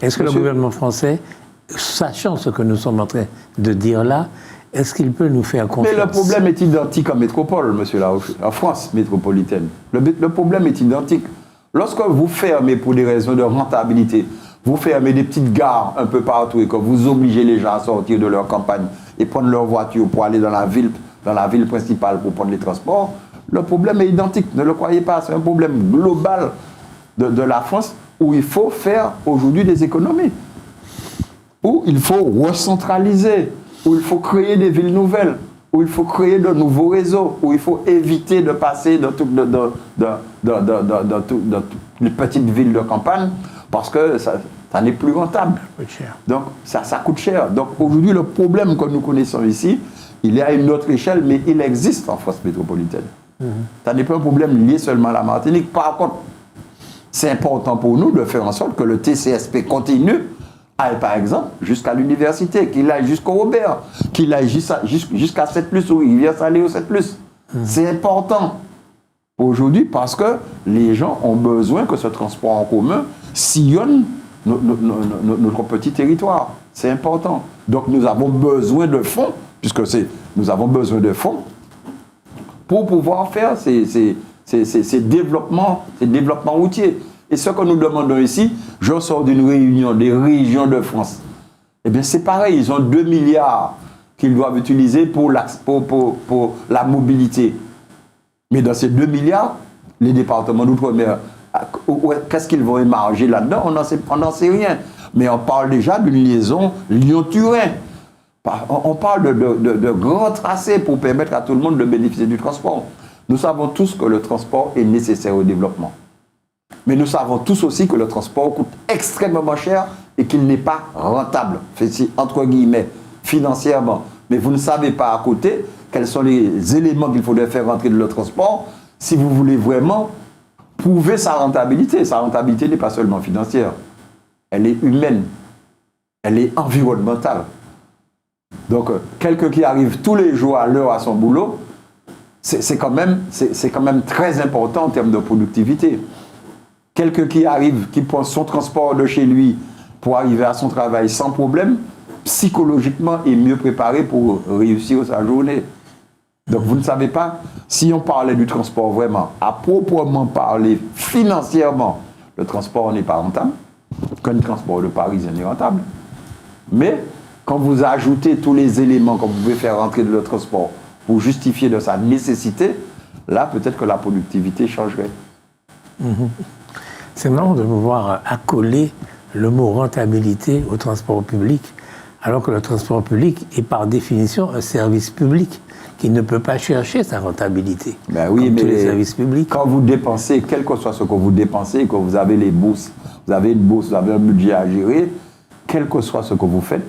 Est-ce que le gouvernement français, sachant ce que nous sommes en train de dire là, est-ce qu'il peut nous faire confiance? Mais le problème est identique en métropole, M. Larouché, en France métropolitaine. Le problème est identique. Lorsque vous fermez pour des raisons de rentabilité, vous fermez des petites gares un peu partout et que vous obligez les gens à sortir de leur campagne et prendre leur voiture pour aller dans la ville principale pour prendre les transports, le problème est identique. Ne le croyez pas, c'est un problème global de la France où il faut faire aujourd'hui des économies, où il faut recentraliser, où il faut créer des villes nouvelles, où il faut créer de nouveaux réseaux, où il faut éviter de passer dans toutes les petites villes de campagne parce que ça n'est plus rentable. Ça coûte cher. Donc ça coûte cher. Donc aujourd'hui, le problème que nous connaissons ici, il est à une autre échelle, mais il existe en France métropolitaine. Ça n'est pas un problème lié seulement à la Martinique. Par contre, c'est important pour nous de faire en sorte que le TCSP continue, aille par exemple jusqu'à l'université, qu'il aille jusqu'au Robert, qu'il aille jusqu'à 7+, où il vient s'aller au 7+. C'est important aujourd'hui parce que les gens ont besoin que ce transport en commun sillonne notre petit territoire. C'est important. Donc nous avons besoin de fonds, nous avons besoin de fonds pour pouvoir faire ces développements routiers. Et ce que nous demandons ici, je sors d'une réunion des régions de France. Eh bien c'est pareil, ils ont 2 milliards qu'ils doivent utiliser pour la mobilité. Mais dans ces 2 milliards, les départements d'outre-mer, qu'est-ce qu'ils vont émarger là-dedans? On n'en sait rien. Mais on parle déjà d'une liaison Lyon-Turin. On parle de grands tracés pour permettre à tout le monde de bénéficier du transport. Nous savons tous que le transport est nécessaire au développement. Mais nous savons tous aussi que le transport coûte extrêmement cher et qu'il n'est pas rentable, entre guillemets, financièrement. Mais vous ne savez pas à côté quels sont les éléments qu'il faudrait faire rentrer dans le transport si vous voulez vraiment prouver sa rentabilité. Sa rentabilité n'est pas seulement financière, elle est humaine, elle est environnementale. Donc, quelqu'un qui arrive tous les jours à l'heure à son boulot, c'est quand même très important en termes de productivité. Quelqu'un qui arrive, qui prend son transport de chez lui pour arriver à son travail sans problème, psychologiquement est mieux préparé pour réussir sa journée. Donc vous ne savez pas Si on parlait du transport vraiment, à proprement parler, financièrement, le transport n'est pas rentable. Qu'un transport de Paris n'est rentable. Mais quand vous ajoutez tous les éléments que vous pouvez faire rentrer dans le transport pour justifier de sa nécessité, là, peut-être que la productivité changerait. C'est marrant de vous voir accoler le mot rentabilité au transport public, alors que le transport public est par définition un service public qui ne peut pas chercher sa rentabilité. Ben oui, comme mais tous les services publics. Quand vous dépensez, quel que soit ce que vous dépensez, que vous avez les bourses, vous avez une bourse, vous avez un budget à gérer, quel que soit ce que vous faites,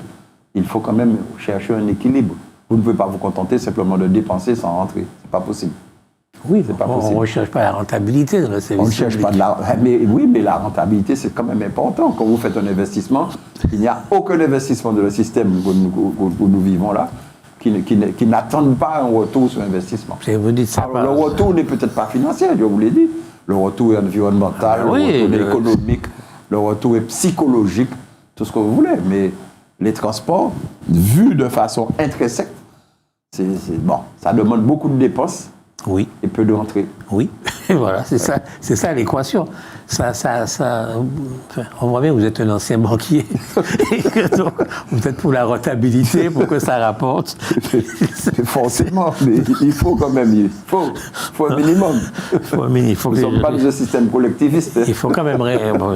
il faut quand même chercher un équilibre. Vous ne pouvez pas vous contenter simplement de dépenser sans rentrer. C'est pas possible. Oui, c'est pas on possible. ne recherche pas la rentabilité dans le service On ne cherche public. pas de la... Mais oui, mais la rentabilité, c'est quand même important. Quand vous faites un investissement, il n'y a aucun investissement dans le système où nous vivons là qui n'attendent pas un retour sur investissement. Vous dites ça. Alors, le retour n'est peut-être pas financier, je vous l'ai dit. Le retour est environnemental, le retour est économique, le retour est psychologique, tout ce que vous voulez. Mais les transports, vus de façon intrinsèque, bon, ça demande beaucoup de dépenses. Oui. Et peu de rentrées. Oui, voilà, c'est ça l'équation. On voit bien que vous êtes un ancien banquier. Donc, vous êtes pour la rentabilité, pour que ça rapporte. Forcément, mais il faut quand même, il faut un minimum. Nous ne sommes pas dans un système collectiviste. Il faut quand même,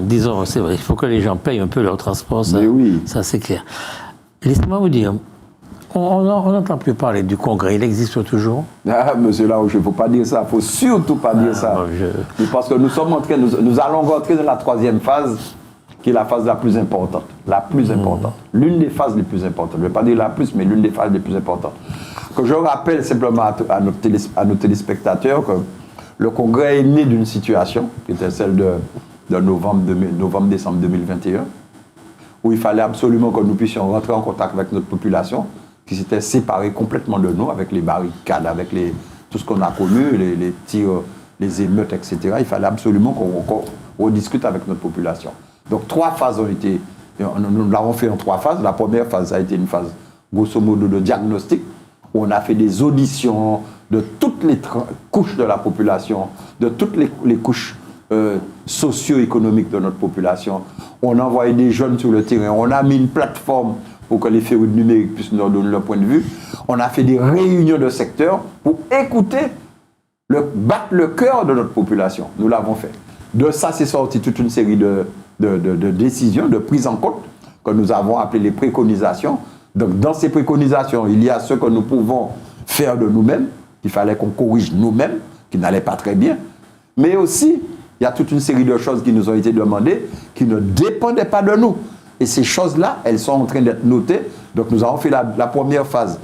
disons, c'est vrai, il faut que les gens payent un peu leur transport, ça, oui. Ça c'est clair. Laissez-moi vous dire, on n'entend plus parler du Congrès, il existe toujours? Ah, monsieur Larouche, il ne faut pas dire ça, il ne faut surtout pas dire ça. Parce que nous allons rentrer dans la troisième phase, qui est la phase la plus importante. La plus importante. L'une des phases les plus importantes. Je ne vais pas dire la plus, mais l'une des phases les plus importantes. Que je rappelle simplement à nos téléspectateurs que le Congrès est né d'une situation, qui était celle de novembre-décembre 2021, où il fallait absolument que nous puissions rentrer en contact avec notre population, qui s'était séparée complètement de nous, avec les barricades, avec tout ce qu'on a connu, les tirs, les émeutes, etc. Il fallait absolument qu'on rediscute avec notre population. Donc 3 phases ont été, nous l'avons fait en 3 phases. La première phase a été une phase, grosso modo, de diagnostic, où on a fait des auditions de toutes les couches de la population, de toutes les couches socio-économiques de notre population. On a envoyé des jeunes sur le terrain, on a mis une plateforme pour que les férus numériques puissent nous donner leur point de vue. On a fait des réunions de secteur pour écouter, battre le cœur de notre population. Nous l'avons fait. De ça, c'est sorti toute une série de décisions, de prises en compte, que nous avons appelées les préconisations. Donc, dans ces préconisations, il y a ce que nous pouvons faire de nous-mêmes, qu'il fallait qu'on corrige nous-mêmes, qui n'allait pas très bien. Mais aussi, il y a toute une série de choses qui nous ont été demandées, qui ne dépendaient pas de nous. Et ces choses-là, elles sont en train d'être notées. Donc nous avons fait la première phase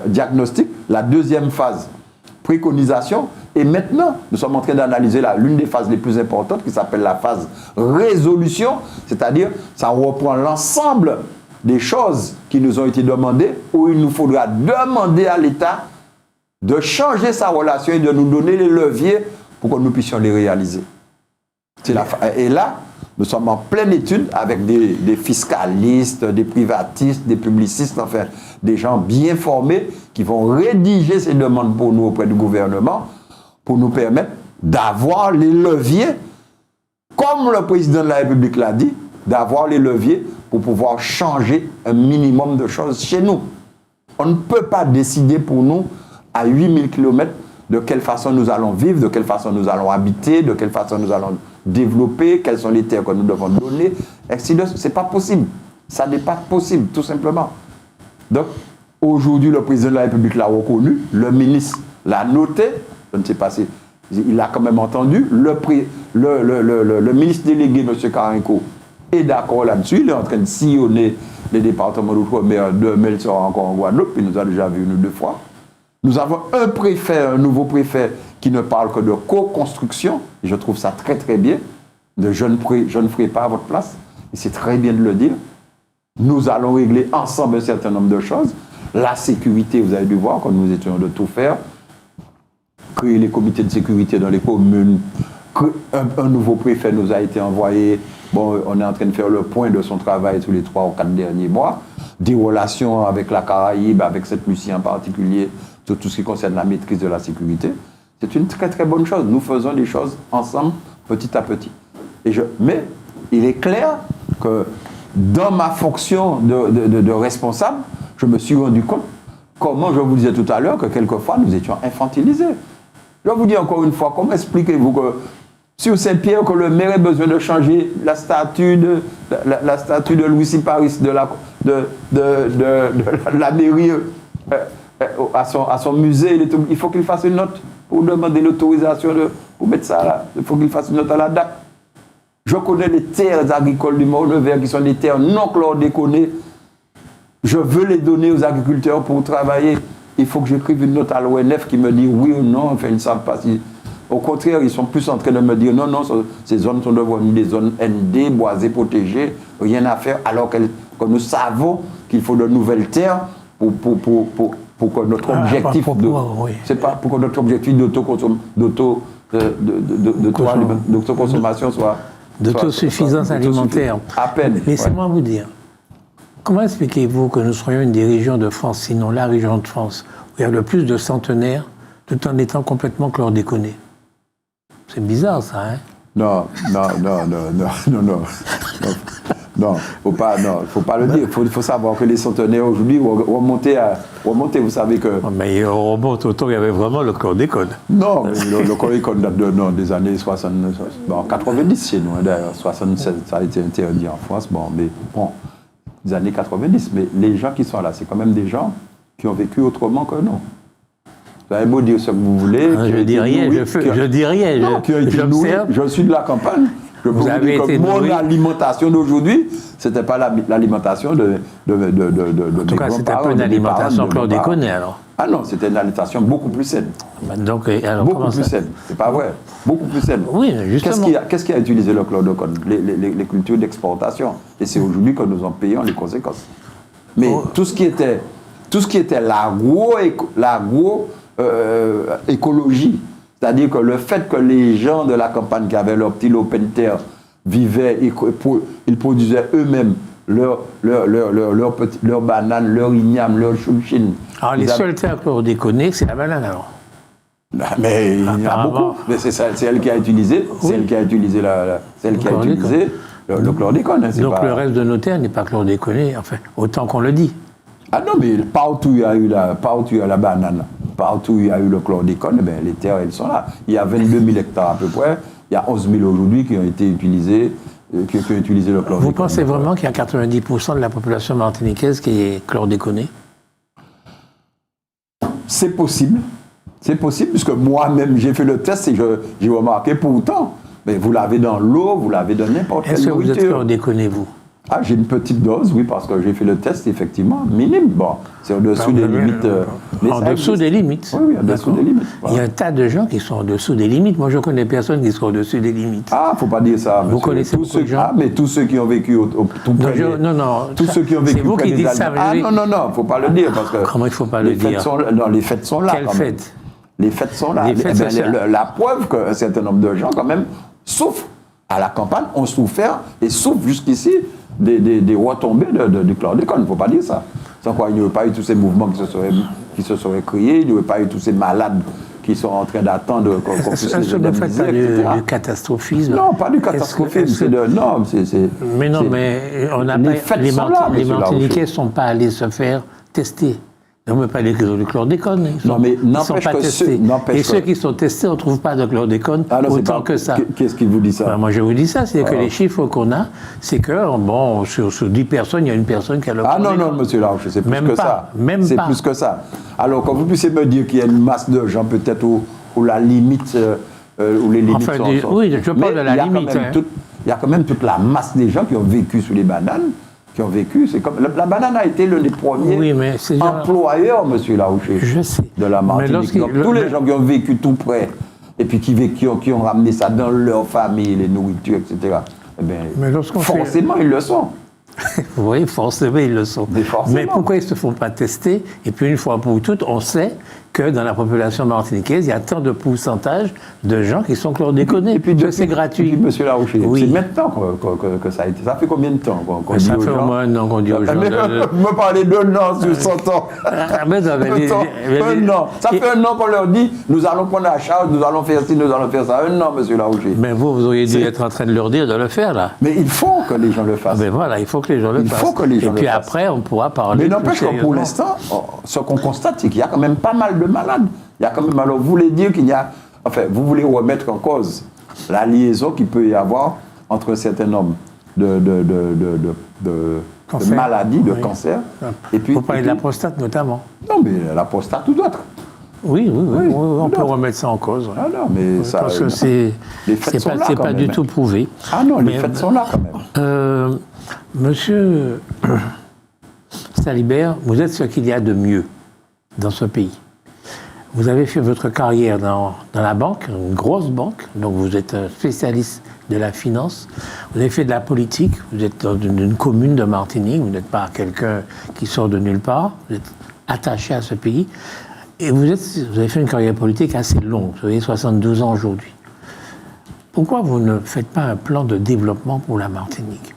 diagnostic, la deuxième phase préconisation. Et maintenant, nous sommes en train d'analyser l'une des phases les plus importantes qui s'appelle la phase résolution. C'est-à-dire, ça reprend l'ensemble des choses qui nous ont été demandées, où il nous faudra demander à l'État de changer sa relation et de nous donner les leviers pour que nous puissions les réaliser. Et là, nous sommes en pleine étude avec des fiscalistes, des privatistes, des publicistes, enfin, des gens bien formés qui vont rédiger ces demandes pour nous auprès du gouvernement pour nous permettre d'avoir les leviers, comme le président de la République l'a dit, d'avoir les leviers pour pouvoir changer un minimum de choses chez nous. On ne peut pas décider pour nous, à 8000 km, de quelle façon nous allons vivre, de quelle façon nous allons habiter, de quelle façon nous allons développer, quelles sont les terres que nous devons donner, etc. C'est pas possible. Ça n'est pas possible, tout simplement. Donc, aujourd'hui, le président de la République l'a reconnu, le ministre l'a noté, je ne sais pas si il l'a quand même entendu, le ministre délégué, M. Karinko, est d'accord là-dessus, il est en train de sillonner les départements d'outre-mer, demain il sera encore en Guadeloupe, il nous a déjà vu une ou 2 fois. Nous avons un nouveau préfet qui ne parle que de co-construction, et je trouve ça très très bien. Je ne ferai pas à votre place, et c'est très bien de le dire. Nous allons régler ensemble un certain nombre de choses. La sécurité, vous avez dû voir, quand nous étions de tout faire, créer les comités de sécurité dans les communes, un nouveau préfet nous a été envoyé. Bon, on est en train de faire le point de son travail tous les 3 ou 4 derniers mois. Des relations avec la Caraïbe, avec cette Lucie en particulier, sur tout ce qui concerne la maîtrise de la sécurité. C'est une très très bonne chose. Nous faisons des choses ensemble, petit à petit. Mais il est clair que dans ma fonction de responsable, je me suis rendu compte, comment je vous disais tout à l'heure, que quelquefois nous étions infantilisés. Je vous dis encore une fois, comment expliquez-vous que sur Saint-Pierre, que le maire ait besoin de changer la statue de Louis Paris de la mairie à son musée, il faut qu'il fasse une note pour demander l'autorisation pour mettre ça là. Il faut qu'il fasse une note à la DAC. Je connais les terres agricoles du Mont-Nevers qui sont des terres non chlordéconées. Je veux les donner aux agriculteurs pour travailler. Il faut que j'écrive une note à l'ONF qui me dit oui ou non. Enfin, ils ne savent pas si... Au contraire, ils sont plus en train de me dire non, ces zones sont devenues des zones ND, boisées, protégées, rien à faire, alors que nous savons qu'il faut de nouvelles terres pour que notre objectif pour que notre objectif d'autoconsommation soit... D'autosuffisance alimentaire. À peine. Laissez-moi vous dire, comment expliquez-vous que nous serions une des régions de France, sinon la région de France, où il y a le plus de centenaires, tout en étant complètement chlordéconés? C'est bizarre, ça, hein? Non, faut pas le dire. Il faut savoir que les centenaires aujourd'hui remonter, vous savez que... Mais on remonte au temps où il y avait vraiment le chlordécone. Non, le chlordécone date des années 90 chez nous, d'ailleurs. 76, ça a été interdit en France, des années 90. Mais les gens qui sont là, c'est quand même des gens qui ont vécu autrement que nous. Vous avez beau dire ce que vous voulez. Je dis rien, je dis rien. Non, je suis de la campagne. Je peux vous dire que mon alimentation d'aujourd'hui, ce n'était pas l'alimentation de en tout cas, c'était pas une alimentation chlordéconée, alors. Ah non, c'était une alimentation beaucoup plus saine. Donc, alors, beaucoup plus saine. C'est pas vrai. Beaucoup plus saine. Oui, justement. Qu'est-ce qui a utilisé le chlordécone? Les cultures d'exportation. Et c'est aujourd'hui que nous en payons les conséquences. Mais tout ce qui était l'agroécologie, c'est-à-dire que le fait que les gens de la campagne qui avaient leur petit lopin de terre vivaient, ils produisaient eux-mêmes leurs bananes, leurs ignames, leurs chouchines. Alors les seules terres chlordéconées, c'est la banane alors? Mais il y en a beaucoup. Mais c'est elle qui a utilisé, le chlordécone. Donc le reste de nos terres n'est pas chlordéconé, enfin, autant qu'on le dit. Ah non, mais partout il y a eu la banane, partout il y a eu le chlordécone, les terres, elles sont là. Il y a 22 000 hectares à peu près, il y a 11 000 aujourd'hui qui ont été utilisés, qui ont utilisé le chlordécone. Vous pensez vraiment qu'il y a 90% de la population martiniquaise qui est chlordéconée? C'est possible, puisque moi-même j'ai fait le test et j'ai remarqué pourtant, mais vous l'avez dans l'eau, vous l'avez dans n'importe quelle nourriture. Est-ce que vous êtes chlordéconé, vous? Ah, j'ai une petite dose, oui, parce que j'ai fait le test, effectivement, minime. Bon, c'est au-dessous des limites. En dessous des limites? Oui, en dessous des limites. Voilà. Il y a un tas de gens qui sont en dessous des limites. Moi, je connais personne qui soit au-dessus des limites. Ah, faut pas dire ça, monsieur. Vous connaissez beaucoup de gens? Ah, mais tous ceux qui ont vécu tout près tous ceux qui ont vécu près des Alpes. Ah, non, faut pas le dire, parce que... Comment il faut pas le dire? Les fêtes sont là. Quelles fêtes? Les fêtes sont là. La preuve qu'un certain nombre de gens, quand même, souffrent. À la campagne, ont souffert et souffrent jusqu'ici des retombées du chlordécone. Il ne faut pas dire ça. Sans quoi, il n'y aurait pas eu tous ces mouvements qui se seraient créés, il n'y aurait pas eu tous ces malades qui sont en train d'attendre qu'on puisse les indemniser, etc. Du catastrophisme? Non, pas du catastrophisme. Mais non, mais on n'a pas... Les Martiniquais ne sont pas allés se faire tester. On ne peut pas aller du chlordécone. Ils ne sont pas testés. Et ceux qui sont testés, on ne trouve pas de chlordécone autant que ça. Qu'est-ce qui vous dit ça? Moi, je vous dis ça. C'est que les chiffres qu'on a, c'est que, sur 10 personnes, il y a une personne qui a le chlordécone. Ah non, monsieur Larouche, c'est plus que ça. C'est plus que ça. Alors, quand vous puissiez me dire qu'il y a une masse de gens, peut-être où la limite, où les limites sont... Oui, je parle de la limite. Il y a quand même toute la masse des gens qui ont vécu sous les bananes. Qui ont vécu, c'est comme la banane a été l'un des premiers employeurs, monsieur Larouché, de la Martinique. Donc tous les gens qui ont vécu tout près et puis qui ont ramené ça dans leur famille, les nourritures, etc. Eh bien, forcément ils le sont. Oui, forcément ils le sont. Mais pourquoi ils ne se font pas tester? Et puis une fois pour toutes, on sait que dans la population martiniquaise, il y a tant de pourcentage de gens qui sont chlordéconés. Et puis, c'est gratuit. Et puis, monsieur Larouché, Oui. c'est maintenant que ça a été. Ça fait combien de temps qu'on dit Ça aux fait gens, au moins un an qu'on dit aux gens. Vous me parlez d'un an sur 100 ans. Mais non, mais Un an. Ça fait un an qu'on leur dit, nous allons prendre la charge, nous allons faire ci, nous allons faire ça. Un an, monsieur Larouché. Mais vous auriez dû être en train de leur dire de le faire, là. Mais il faut que les gens le fassent. Mais voilà, il faut que les gens le fassent. Il faut que les gens Et puis le fassent. après, on pourra parler. Mais n'empêche que pour l'instant, ce qu'on constate, c'est qu'il y a quand même pas mal de malades. Il y a quand même, alors vous voulez dire qu'il y a, enfin, vous voulez remettre en cause la liaison qu'il peut y avoir entre un certain nombre de maladies, de cancers. Et puis, vous parlez de la prostate notamment. Non, mais la prostate ou d'autres. Oui, on peut remettre ça en cause. Ah non, mais ça. Parce que les faits sont là, c'est quand pas même. du tout prouvé. Ah non, les Mais, faits sont là quand même. Monsieur Salibert, vous êtes ce qu'il y a de mieux dans ce pays. Vous avez fait votre carrière dans la banque, une grosse banque, donc vous êtes un spécialiste de la finance. Vous avez fait de la politique, vous êtes dans une commune de Martinique, vous n'êtes pas quelqu'un qui sort de nulle part, vous êtes attaché à ce pays. Et vous avez fait une carrière politique assez longue, vous avez 72 ans aujourd'hui. Pourquoi vous ne faites pas un plan de développement pour la Martinique ?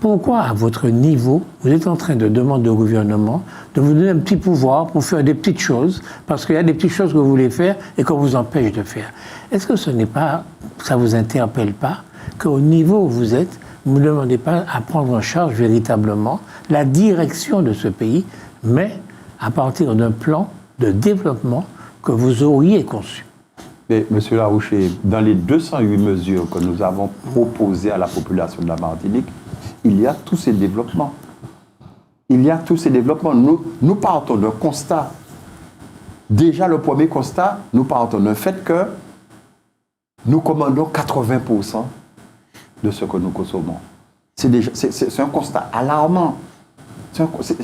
Pourquoi, à votre niveau, vous êtes en train de demander au gouvernement de vous donner un petit pouvoir pour faire des petites choses, parce qu'il y a des petites choses que vous voulez faire et qu'on vous empêche de faire. Est-ce que ça vous interpelle pas qu'au niveau où vous êtes, vous ne demandez pas à prendre en charge véritablement la direction de ce pays, mais à partir d'un plan de développement que vous auriez conçu? Mais, monsieur Larouché, dans les 208 mesures que nous avons proposées à la population de la Martinique, il y a tous ces développements. Il y a tous ces développements. Nous partons d'un constat. Déjà, le premier constat, nous partons d'un fait que nous commandons 80% de ce que nous consommons. C'est un constat alarmant.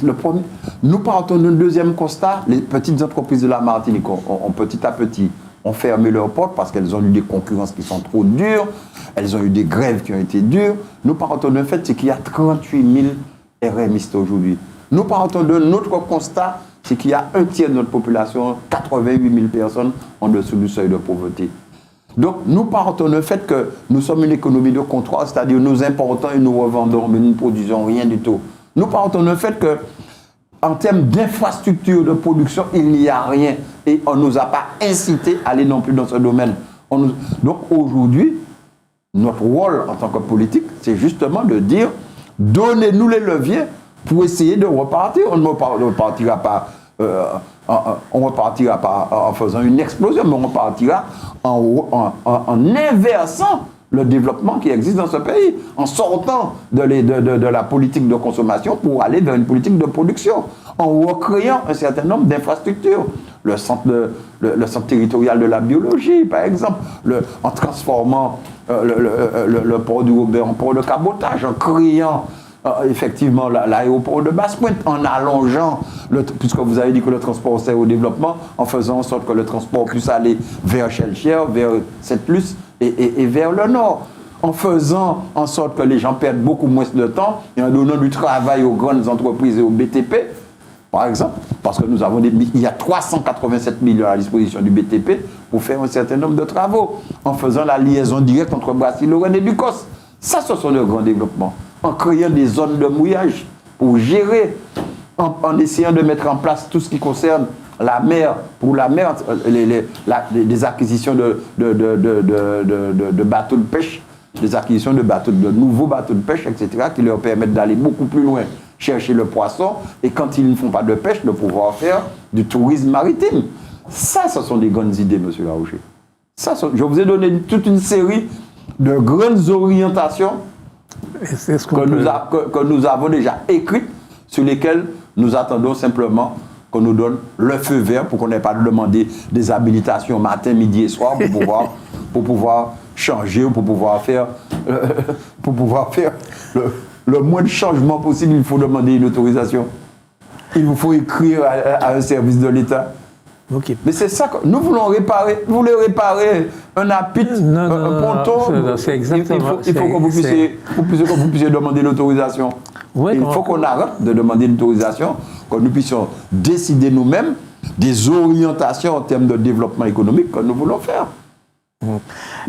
Le premier. Nous partons d'un deuxième constat. Les petites entreprises de la Martinique ont petit à petit fermé leurs portes parce qu'elles ont eu des concurrences qui sont trop dures. Elles ont eu des grèves qui ont été dures. Nous partons d'un fait, c'est qu'il y a 38 000 RMistes aujourd'hui. Nous partons d'un autre constat, c'est qu'il y a un tiers de notre population, 88 000 personnes, en dessous du seuil de pauvreté. Donc, nous partons d'un fait que nous sommes une économie de comptoir, c'est-à-dire nous importons et nous revendons, mais nous ne produisons rien du tout. Nous partons d'un fait que, en termes d'infrastructure de production, il n'y a rien. Et on ne nous a pas incité à aller non plus dans ce domaine. Donc, aujourd'hui, notre rôle en tant que politique, c'est justement de dire, donnez-nous les leviers pour essayer de repartir. On ne repartira pas, en faisant une explosion, mais on repartira en inversant le développement qui existe dans ce pays, en sortant de la politique de consommation pour aller vers une politique de production, en recréant un certain nombre d'infrastructures. Le centre territorial de la biologie, par exemple, en transformant le port du Robert en port de cabotage, en créant effectivement l'aéroport de Basse-Pointe, en allongeant, puisque vous avez dit que le transport sert au développement, en faisant en sorte que le transport puisse aller vers Chelchière, vers Sept-Luce et vers le nord, en faisant en sorte que les gens perdent beaucoup moins de temps et en donnant du travail aux grandes entreprises et au BTP, par exemple, parce que il y a 387 millions à la disposition du BTP pour faire un certain nombre de travaux, en faisant la liaison directe entre Brassie-Lorraine et Ducos. Ça, ce sont de grands développements. En créant des zones de mouillage pour gérer, en essayant de mettre en place tout ce qui concerne la mer, pour la mer, des acquisitions de bateaux de pêche, des acquisitions de nouveaux bateaux de pêche, etc., qui leur permettent d'aller beaucoup plus loin, chercher le poisson, et quand ils ne font pas de pêche, de pouvoir faire du tourisme maritime. Ça, ce sont des grandes idées, monsieur Larouché. Je vous ai donné toute une série de grandes orientations que nous avons déjà écrites, sur lesquelles nous attendons simplement qu'on nous donne le feu vert pour qu'on n'ait pas de demander des habilitations matin, midi et soir pour pouvoir changer ou pour pouvoir faire le moins de changements possible. Il faut demander une autorisation. Il vous faut écrire à un service de l'État. Okay. Mais c'est ça que nous voulons réparer. Vous voulez réparer un apit, un ponton. C'est exactement. Il faut que vous puissiez demander l'autorisation. Il faut qu'on arrête de demander l'autorisation, que nous puissions décider nous-mêmes, des orientations en termes de développement économique que nous voulons faire.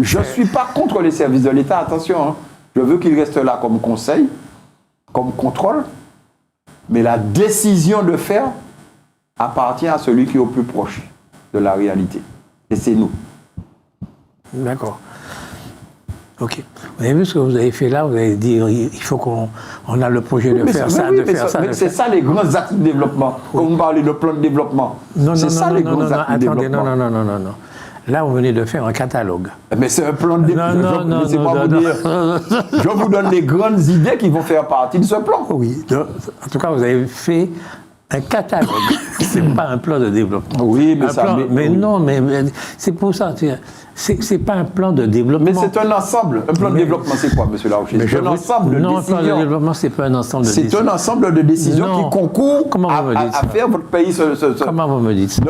Je ne suis pas contre les services de l'État, attention. Hein. Je veux qu'ils restent là comme conseil, comme contrôle, mais la décision de faire appartient à celui qui est au plus proche de la réalité. Et c'est nous. D'accord. Ok. Vous avez vu ce que vous avez fait là? Vous avez dit il faut qu'on a le projet de faire ça, de faire ça. Mais c'est ça les grands axes de développement. Quand vous parlez de plan de développement, c'est ça les grands axes de développement. Non. Là, vous venez de faire un catalogue. Mais c'est un plan de développement. Je vous donne les grandes idées qui vont faire partie de ce plan. Oui. En tout cas, vous avez fait un catalogue. C'est pas un plan de développement. Oui, mais ça. Mais non, mais c'est pour ça. C'est pas un plan de développement. Mais c'est un ensemble. Un plan de développement, c'est quoi, monsieur Larouché? C'est un ensemble de décisions. Non, un plan de développement, c'est pas un ensemble de décisions. C'est un ensemble de décisions qui concourent à faire votre pays. Comment vous me dites ça?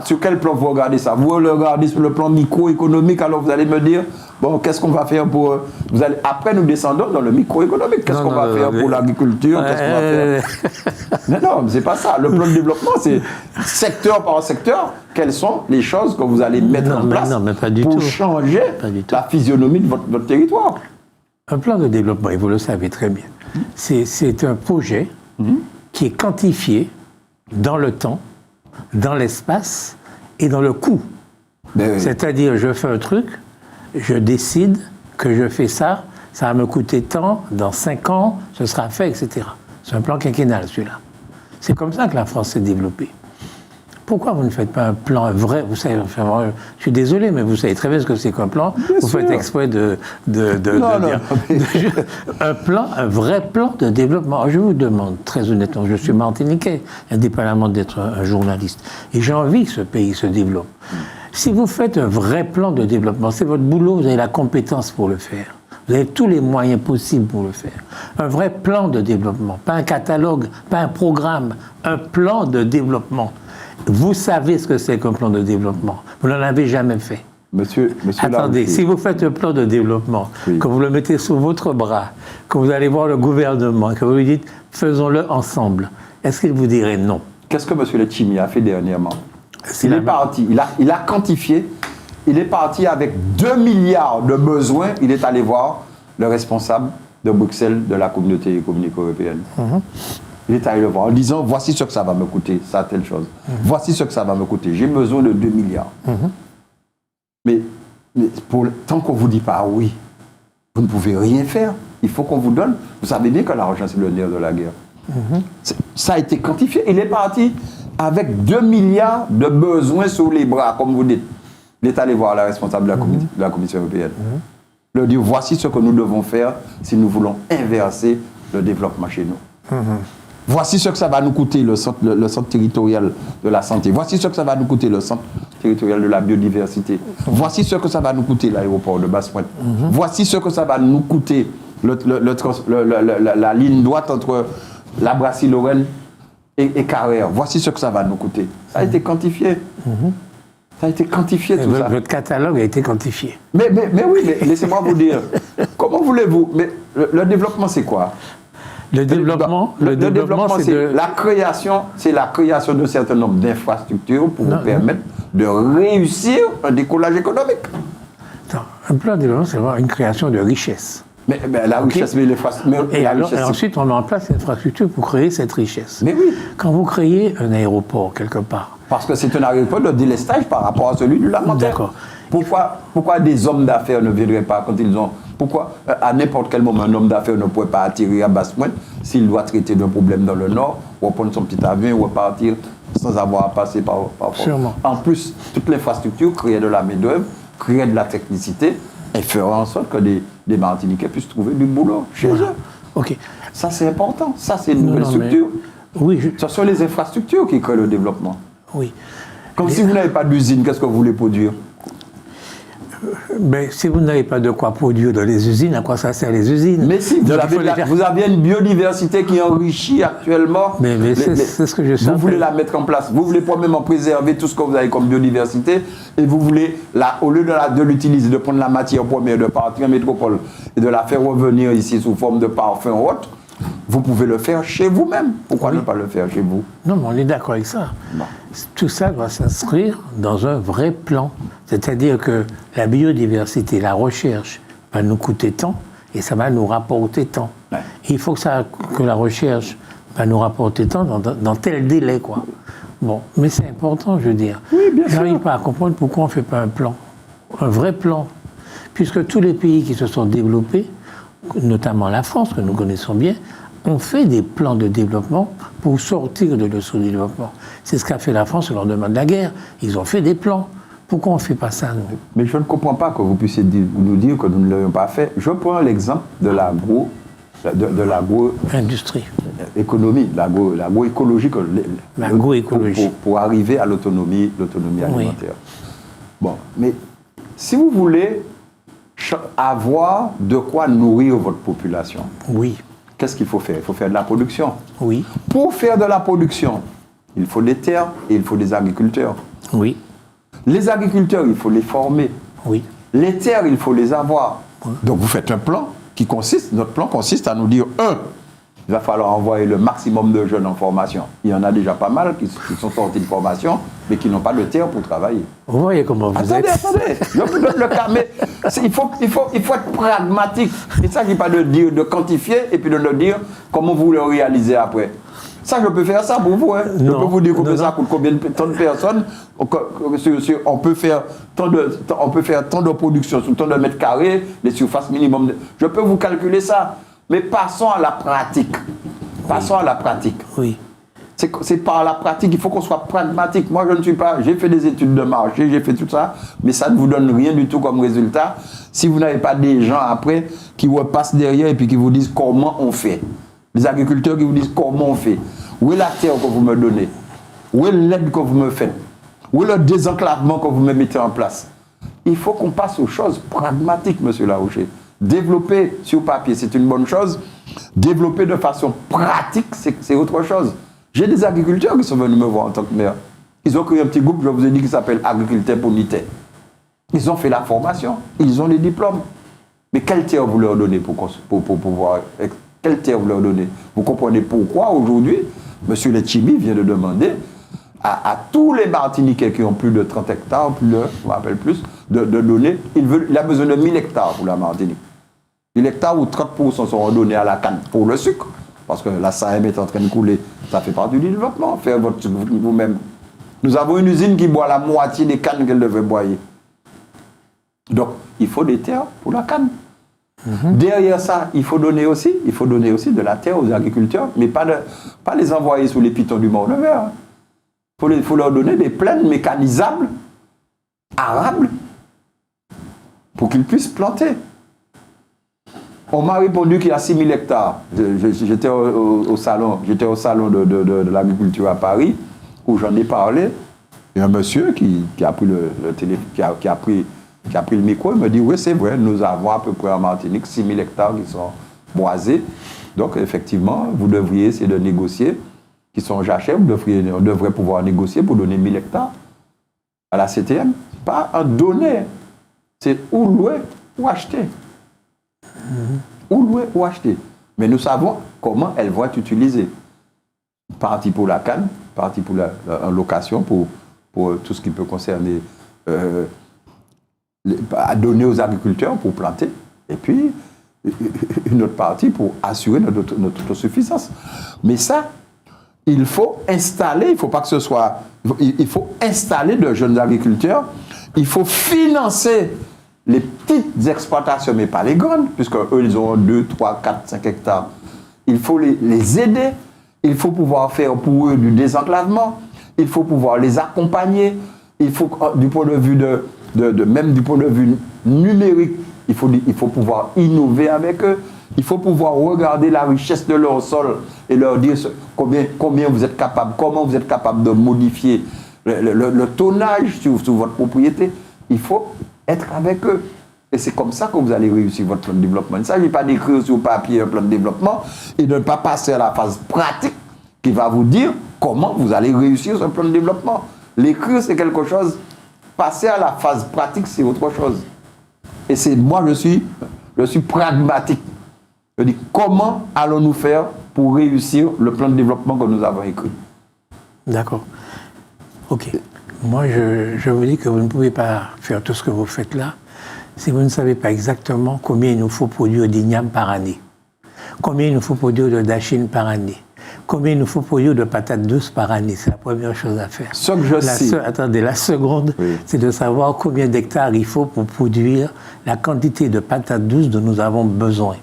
Sur quel plan vous regardez ça? Vous le regardez sur le plan microéconomique, alors vous allez me dire, bon, qu'est-ce qu'on va faire pour... Après, nous descendons dans le microéconomique. Qu'est-ce qu'on va faire pour l'agriculture? Qu'est-ce qu'on va faire? Non, c'est pas ça. Le plan de développement, c'est secteur par secteur. Quelles sont les choses que vous allez mettre en place pour changer la physionomie de votre territoire? Un plan de développement, et vous le savez très bien, c'est un projet qui est quantifié dans le temps, dans l'espace et dans le coût. C'est-à-dire, je fais un truc, je décide que je fais ça, ça va me coûter tant, dans 5 ans, ce sera fait, etc. C'est un plan quinquennal, celui-là. C'est comme ça que la France s'est développée. Pourquoi vous ne faites pas un plan vrai? Vous savez, enfin, je suis désolé, mais vous savez très bien ce que c'est qu'un plan. Bien vous sûr. Faites exprès de dire un vrai plan de développement. Alors, je vous demande, très honnêtement, je suis martiniquais, indépendamment d'être un journaliste, et j'ai envie que ce pays se développe. Si vous faites un vrai plan de développement, c'est votre boulot, vous avez la compétence pour le faire. Vous avez tous les moyens possibles pour le faire. Un vrai plan de développement, pas un catalogue, pas un programme, un plan de développement. Vous savez ce que c'est qu'un plan de développement. Vous n'en avez jamais fait. Monsieur Attendez, si vous faites un plan de développement, que vous le mettez sous votre bras, que vous allez voir le gouvernement, que vous lui dites « faisons-le ensemble », est-ce qu'il vous dirait non? Qu'est-ce que M. Letchimy a fait dernièrement? Il est parti, il a quantifié, il est parti avec 2 milliards de besoins, il est allé voir le responsable de Bruxelles de la communauté économique européenne. Il est allé le voir en disant, voici ce que ça va me coûter, ça, telle chose. Voici ce que ça va me coûter. J'ai besoin de 2 milliards. Mais tant qu'on ne vous dit pas oui, vous ne pouvez rien faire. Il faut qu'on vous donne. Vous savez bien que l'argent, c'est le nerf de la guerre. Ça a été quantifié. Il est parti avec 2 milliards de besoins sous les bras, comme vous dites. Il est allé voir la responsable de la Commission européenne. Leur dire, voici ce que nous devons faire si nous voulons inverser le développement chez nous. Voici ce que ça va nous coûter, le centre territorial de la santé. Voici ce que ça va nous coûter, le centre territorial de la biodiversité. Voici ce que ça va nous coûter, l'aéroport de Basse-Pointe. Voici ce que ça va nous coûter, la ligne droite entre la Brassie-Lorraine et Carrère. Voici ce que ça va nous coûter. Ça a été quantifié. Ça a été quantifié, tout ça. Votre catalogue a été quantifié. Mais oui, mais laissez-moi vous dire. Comment voulez-vous? Mais le développement, c'est quoi? Le développement, c'est la création d'un certain nombre d'infrastructures pour vous permettre de réussir un décollage économique. Attends, un plan de développement, c'est vraiment une création de richesse. Mais la richesse, mais l'infrastructure. Et ensuite, on met en place l'infrastructure pour créer cette richesse. Mais oui. Quand vous créez un aéroport quelque part. Parce que c'est un aéroport de délestage par rapport à celui du Lac-Montagne. D'accord. Pourquoi des hommes d'affaires ne viendraient pas quand ils ont... Pourquoi à n'importe quel moment un homme d'affaires ne pourrait pas atterrir à Basse-Pointe s'il doit traiter d'un problème dans le Nord, ou prendre son petit avion et repartir sans avoir à passer par Sûrement. En plus, toute l'infrastructure créait de la main-d'œuvre, créait de la technicité et ferait en sorte que des Martiniquais puissent trouver du boulot chez eux. Ok. Ça, c'est important. Ça, c'est une nouvelle structure. Oui, Ce sont les infrastructures qui créent le développement. Oui. Comme si vous n'avez pas d'usine, qu'est-ce que vous voulez produire? Mais si vous n'avez pas de quoi produire dans les usines, à quoi ça sert les usines? Mais si, vous avez une biodiversité qui enrichit actuellement. Mais c'est ce que je sais. Vous voulez la mettre en place. Vous voulez probablement préserver tout ce que vous avez comme biodiversité et vous voulez, au lieu de l'utiliser, de prendre la matière première, de partir en métropole et de la faire revenir ici sous forme de parfum ou autre, Vous pouvez le faire chez vous-même. Pourquoi ne pas le faire chez vous? Non, mais on est d'accord avec ça. Bon. Tout ça doit s'inscrire dans un vrai plan. C'est-à-dire que la biodiversité, la recherche va nous coûter tant et ça va nous rapporter tant. Ouais. Il faut que la recherche va nous rapporter tant dans tel délai, quoi. Bon, mais c'est important, je veux dire. Oui, bien sûr. J'arrive pas à comprendre pourquoi on ne fait pas un plan. Un vrai plan. Puisque tous les pays qui se sont développés, notamment la France, que nous connaissons bien, ont fait des plans de développement pour sortir de le sous-développement. C'est ce qu'a fait la France au lendemain de la guerre. Ils ont fait des plans. Pourquoi on ne fait pas ça, nous? Mais je ne comprends pas que vous puissiez nous dire que nous ne l'avons pas fait. Je prends l'exemple de Industrie. économie, l'agroécologie, L'agroécologie. pour arriver à l'autonomie alimentaire. Bon, mais si vous voulez avoir de quoi nourrir votre population, Oui. qu'est-ce qu'il faut faire? Il faut faire de la production. Oui. Pour faire de la production, il faut des terres et il faut des agriculteurs. Oui. Les agriculteurs, il faut les former. Oui. Les terres, il faut les avoir. Donc vous faites un plan notre plan consiste à nous dire, il va falloir envoyer le maximum de jeunes en formation. Il y en a déjà pas mal qui sont sortis de formation, mais qui n'ont pas de terre pour travailler. Vous voyez comment vous êtes. Attendez, je vous donne le cas, mais il faut être pragmatique. Il ne s'agit pas de quantifier et puis de nous dire comment vous le réalisez après. Ça, je peux faire ça pour vous. Hein. Je peux vous dire combien ça coûte, combien tant de personnes. On peut faire tant de production sur tant de mètres carrés, les surfaces minimum. Je peux vous calculer ça. Mais passons à la pratique. Passons à la pratique. Oui. C'est par la pratique, il faut qu'on soit pragmatique. Moi, je ne suis pas... J'ai fait des études de marché, j'ai fait tout ça, mais ça ne vous donne rien du tout comme résultat si vous n'avez pas des gens après qui repassent derrière et puis qui vous disent comment on fait. Les agriculteurs qui vous disent comment on fait. Où est la terre que vous me donnez? Où est l'aide que vous me faites? Où est le désenclavement que vous me mettez en place? Il faut qu'on passe aux choses pragmatiques, monsieur Larocher. Développer sur papier, c'est une bonne chose. Développer de façon pratique, c'est autre chose. J'ai des agriculteurs qui sont venus me voir en tant que maire. Ils ont créé un petit groupe, je vous ai dit, qui s'appelle Agriculteurs pour Nité. Ils ont fait la formation, ils ont les diplômes. Mais quelle terre vous leur donnez pour pouvoir... Quelle terre vous leur donnez? Vous comprenez pourquoi aujourd'hui, M. Letchimi vient de demander à tous les Martiniquais qui ont plus de 30 hectares, je me rappelle plus, de donner, il a besoin de 1000 hectares pour la Martinique. 1000 hectares où 30% seront donnés à la canne pour le sucre, parce que la SAEM est en train de couler, ça fait partie du développement, faire votre sucre vous-même. Nous avons une usine qui boit la moitié des cannes qu'elle devait boyer. Donc, il faut des terres pour la canne. Derrière ça, il faut donner aussi de la terre aux agriculteurs, mais pas les envoyer sous les pitons du Mont de Verre. Il faut leur donner des plaines mécanisables, arables, pour qu'ils puissent planter. On m'a répondu qu'il y a 6000 hectares. J'étais au salon de l'agriculture à Paris, où j'en ai parlé. Il y a un monsieur qui a pris le micro, il me dit, oui, c'est vrai, nous avons à peu près en Martinique 6000 hectares qui sont boisés. Donc, effectivement, vous devriez essayer de négocier, qui sont jachers, on devrait pouvoir négocier pour donner 1000 hectares à la CTM. Pas un donner, c'est ou louer ou acheter. Ou louer ou acheter. Mais nous savons comment elles vont être utilisées. Partie pour la canne, partie pour la location, pour tout ce qui peut concerner... à donner aux agriculteurs pour planter, et puis une autre partie pour assurer notre autosuffisance. Mais ça, il faut installer, il faut pas que ce soit... Il faut installer de jeunes agriculteurs, il faut financer les petites exploitations, mais pas les grandes, puisque eux, ils ont 2, 3, 4, 5 hectares. Il faut les aider, il faut pouvoir faire pour eux du désenclavement, il faut pouvoir les accompagner, il faut, du point de vue même du point de vue numérique, il faut pouvoir innover avec eux. Il faut pouvoir regarder la richesse de leur sol et leur dire combien vous êtes capable, comment vous êtes capable de modifier le tonnage sur votre propriété. Il faut être avec eux. Et c'est comme ça que vous allez réussir votre plan de développement. Il ne s'agit pas d'écrire sur papier un plan de développement et de ne pas passer à la phase pratique qui va vous dire comment vous allez réussir ce plan de développement. L'écrire, c'est quelque chose. Passer à la phase pratique, c'est autre chose. Et moi, je suis pragmatique. Je dis, comment allons-nous faire pour réussir le plan de développement que nous avons écrit? D'accord. Ok. Moi, je vous dis que vous ne pouvez pas faire tout ce que vous faites là si vous ne savez pas exactement combien il nous faut produire d'igname par année, combien il nous faut produire de dachine par année, combien il nous faut produire de patates douces par année. C'est la première chose à faire. Ce que je sais. Attendez, la seconde, oui, c'est de savoir combien d'hectares il faut pour produire la quantité de patates douces dont nous avons besoin.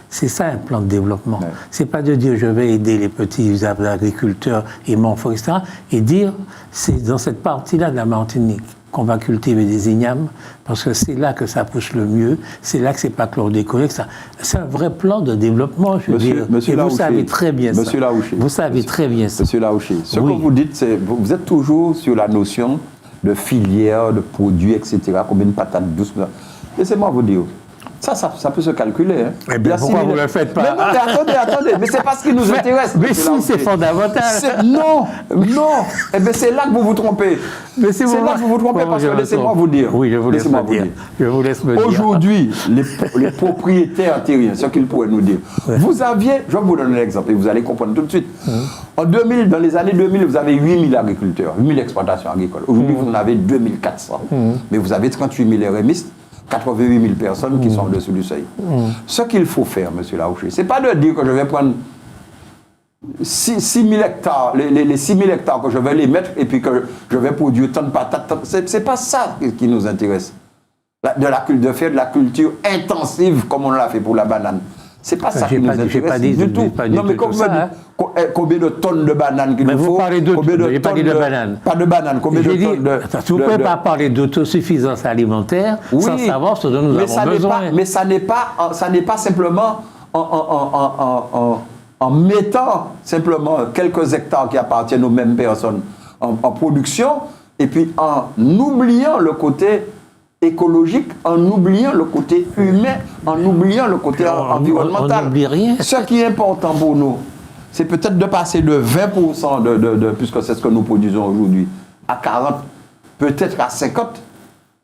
C'est ça un plan de développement. Ouais. C'est pas de dire je vais aider les petits agriculteurs et Montfort, etc. Et dire c'est dans cette partie-là de la Martinique qu'on va cultiver des ignames parce que c'est là que ça pousse le mieux, c'est là que c'est pas chlordécolé, que ça. C'est un vrai plan de développement, je veux dire. Monsieur et Laouché, vous savez très bien ça. Monsieur Laouché. Vous savez très bien ça. Monsieur Laouché, ce oui, que vous dites, c'est vous êtes toujours sur la notion de filière, de produits, etc. Combien de patates douces. Laissez-moi vous dire. Ça peut se calculer. Hein. Eh bien, pourquoi vous ne le faites pas? Mais attendez, mais c'est pas ce qui nous intéresse. Mais si, c'est fondamental. Non. Eh bien, c'est là que vous vous trompez. C'est là que vous vous trompez parce que laissez-moi vous dire. Oui, je vous laisse me dire. Je vous laisse me dire. Aujourd'hui, les propriétaires terriens, ce qu'ils pourraient nous dire. Ouais. Vous aviez, je vais vous donner l'exemple et vous allez comprendre tout de suite. En 2000, dans les années 2000, vous avez 8000 agriculteurs, 8000 exploitations agricoles. Aujourd'hui, vous en avez 2400. Mais vous avez 38 000 RMistes. 88 000 personnes qui sont au-dessous du seuil. Ce qu'il faut faire, M. Laouché, ce n'est pas de dire que je vais prendre 6 000 hectares, les 6 000 hectares que je vais les mettre et puis que je vais produire tant de patates. Ce n'est pas ça qui nous intéresse. De faire de la culture intensive comme on l'a fait pour la banane. C'est pas ça qui nous intéresse du tout. Non, mais combien de tonnes de bananes qu'il nous faut? Vous parlez de pas de bananes. Pas de bananes. Combien de tonnes de... Vous ne pouvez pas parler d'autosuffisance alimentaire sans savoir ce dont nous avons besoin. Mais ça n'est pas simplement en mettant simplement quelques hectares qui appartiennent aux mêmes personnes en production et puis en oubliant le côté écologique, en oubliant le côté humain, en oubliant le côté environnemental. On n'oublie rien. Ce qui est important pour nous, c'est peut-être de passer de 20%, puisque c'est ce que nous produisons aujourd'hui, à 40%, peut-être à 50%,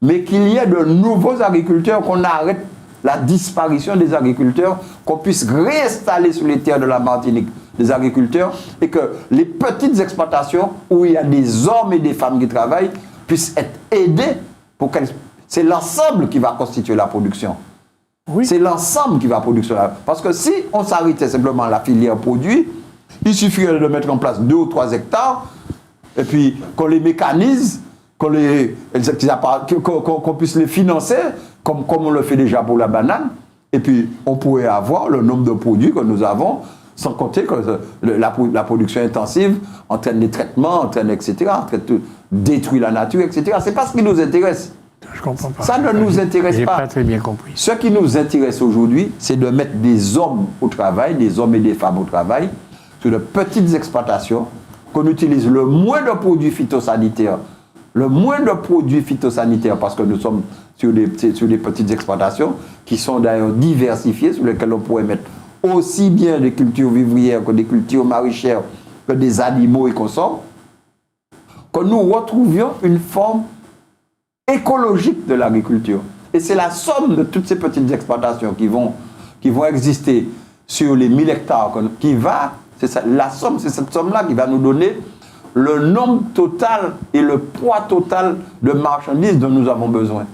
mais qu'il y ait de nouveaux agriculteurs, qu'on arrête la disparition des agriculteurs, qu'on puisse réinstaller sur les terres de la Martinique des agriculteurs et que les petites exploitations où il y a des hommes et des femmes qui travaillent puissent être aidés pour qu'elles... C'est l'ensemble qui va constituer la production. Oui. C'est l'ensemble qui va produire cela. Parce que si on s'arrêtait simplement à la filière produit, il suffirait de mettre en place 2 ou 3 hectares, et puis qu'on les mécanise, qu'on puisse les financer, comme on le fait déjà pour la banane, et puis on pourrait avoir le nombre de produits que nous avons, sans compter que la production intensive entraîne des traitements, entraîne, etc., détruit la nature, etc. Ce n'est pas ce qui nous intéresse. Je comprends pas. Ça ne nous intéresse pas. J'ai pas très bien compris. Ce qui nous intéresse aujourd'hui, c'est de mettre des hommes au travail, des hommes et des femmes au travail, sur de petites exploitations, qu'on utilise le moins de produits phytosanitaires, parce que nous sommes sur des petites exploitations qui sont d'ailleurs diversifiées, sur lesquelles on pourrait mettre aussi bien des cultures vivrières que des cultures maraîchères, que des animaux et consorts, que nous retrouvions une forme écologique de l'agriculture. Et c'est la somme de toutes ces petites exploitations qui vont exister sur les 1000 hectares c'est cette somme-là qui va nous donner le nombre total et le poids total de marchandises dont nous avons besoin.